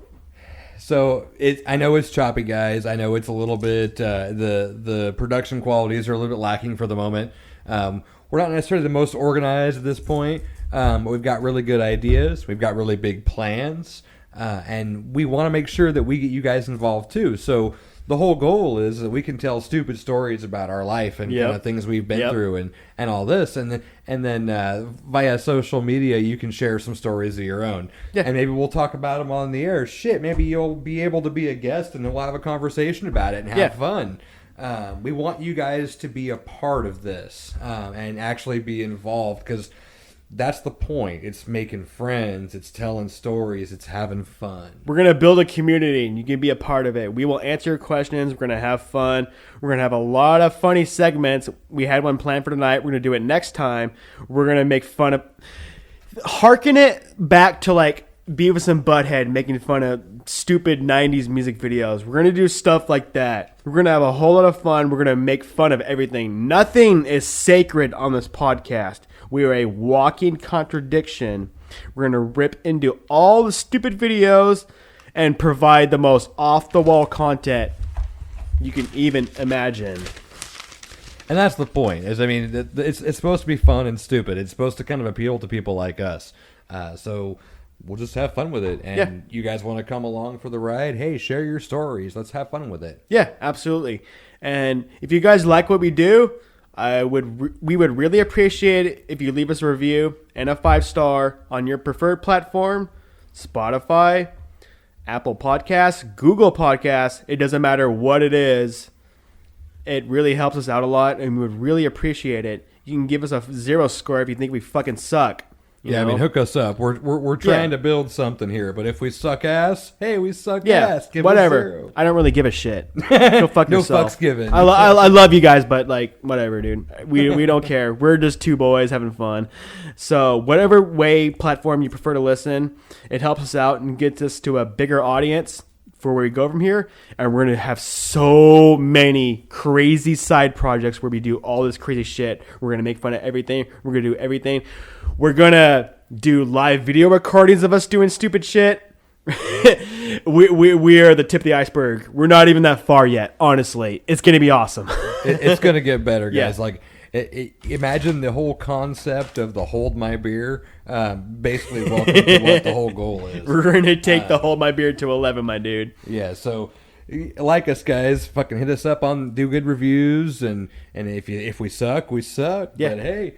So I know it's choppy, guys. I know it's a little bit the production qualities are a little bit lacking for the moment. We're not necessarily the most organized at this point, but we've got really good ideas. We've got really big plans, and we want to make sure that we get you guys involved too. So the whole goal is that we can tell stupid stories about our life and kind of things we've been through and all this, and then via social media you can share some stories of your own, and maybe we'll talk about them on the air. Shit, maybe you'll be able to be a guest and we'll have a conversation about it and have fun. We want you guys to be a part of this and actually be involved, because that's the point. It's making friends. It's telling stories. It's having fun. We're going to build a community, and you can be a part of it. We will answer your questions. We're going to have fun. We're going to have a lot of funny segments. We had one planned for tonight. We're going to do it next time. We're going to make fun of... Harken it back to, like, Beavis and Butthead making fun of stupid 90s music videos. We're going to do stuff like that. We're going to have a whole lot of fun. We're going to make fun of everything. Nothing is sacred on this podcast. We are a walking contradiction. We're going to rip into all the stupid videos and provide the most off-the-wall content you can even imagine. And that's the point. It's supposed to be fun and stupid. It's supposed to kind of appeal to people like us. So we'll just have fun with it. And you guys want to come along for the ride? Hey, share your stories. Let's have fun with it. Yeah, absolutely. And if you guys like what we do, we would really appreciate it if you leave us a review and a 5-star on your preferred platform. Spotify, Apple Podcasts, Google Podcasts. It doesn't matter what it is. It really helps us out a lot, and we would really appreciate it. You can give us a 0 score if you think we fucking suck. You know? I mean, hook us up. We're trying to build something here, but if we suck ass, hey, we suck ass. Give whatever. Us 0. I don't really give a shit. Go fuck yourself. No fucks given. I love you guys, but like whatever, dude. We don't care. We're just two boys having fun. So whatever platform you prefer to listen, it helps us out and gets us to a bigger audience for where we go from here. And we're gonna have so many crazy side projects where we do all this crazy shit. We're gonna make fun of everything. We're gonna do everything. We're going to do live video recordings of us doing stupid shit. we are the tip of the iceberg. We're not even that far yet, honestly. It's going to be awesome. It's going to get better, guys. Yeah. Like, imagine the whole concept of the Hold My Beer. Basically, welcome to what the whole goal is. We're going to take the Hold My Beer to 11, my dude. Yeah, so... like us, guys, fucking hit us up on do good reviews, and if we suck, we suck. Yeah. But hey...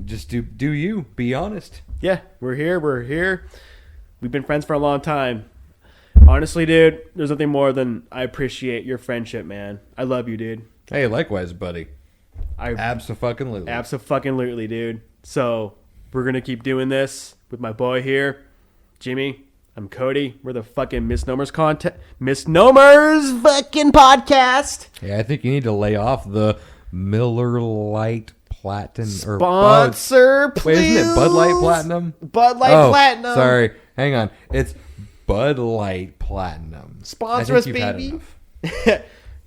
just do you. Be honest. Yeah, we're here. We've been friends for a long time. Honestly, dude, there's nothing more than I appreciate your friendship, man. I love you, dude. Hey, likewise, buddy. Abso-fucking-lutely, dude. So, we're going to keep doing this with my boy here, Jimmy. I'm Cody. We're the fucking Misnomers fucking podcast. Yeah, I think you need to lay off the Miller Lite Platinum sponsor, please. Wait, isn't it Bud Light Platinum? Bud Light Platinum. Sorry, hang on. It's Bud Light Platinum. Sponsor us, baby.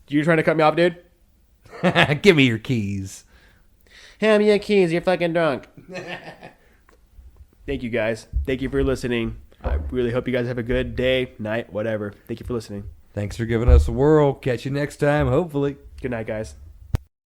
You trying to cut me off, dude? Give me your keys. Hand me your keys. You're fucking drunk. Thank you, guys. Thank you for listening. I really hope you guys have a good day, night, whatever. Thank you for listening. Thanks for giving us a whirl. Catch you next time, hopefully. Good night, guys.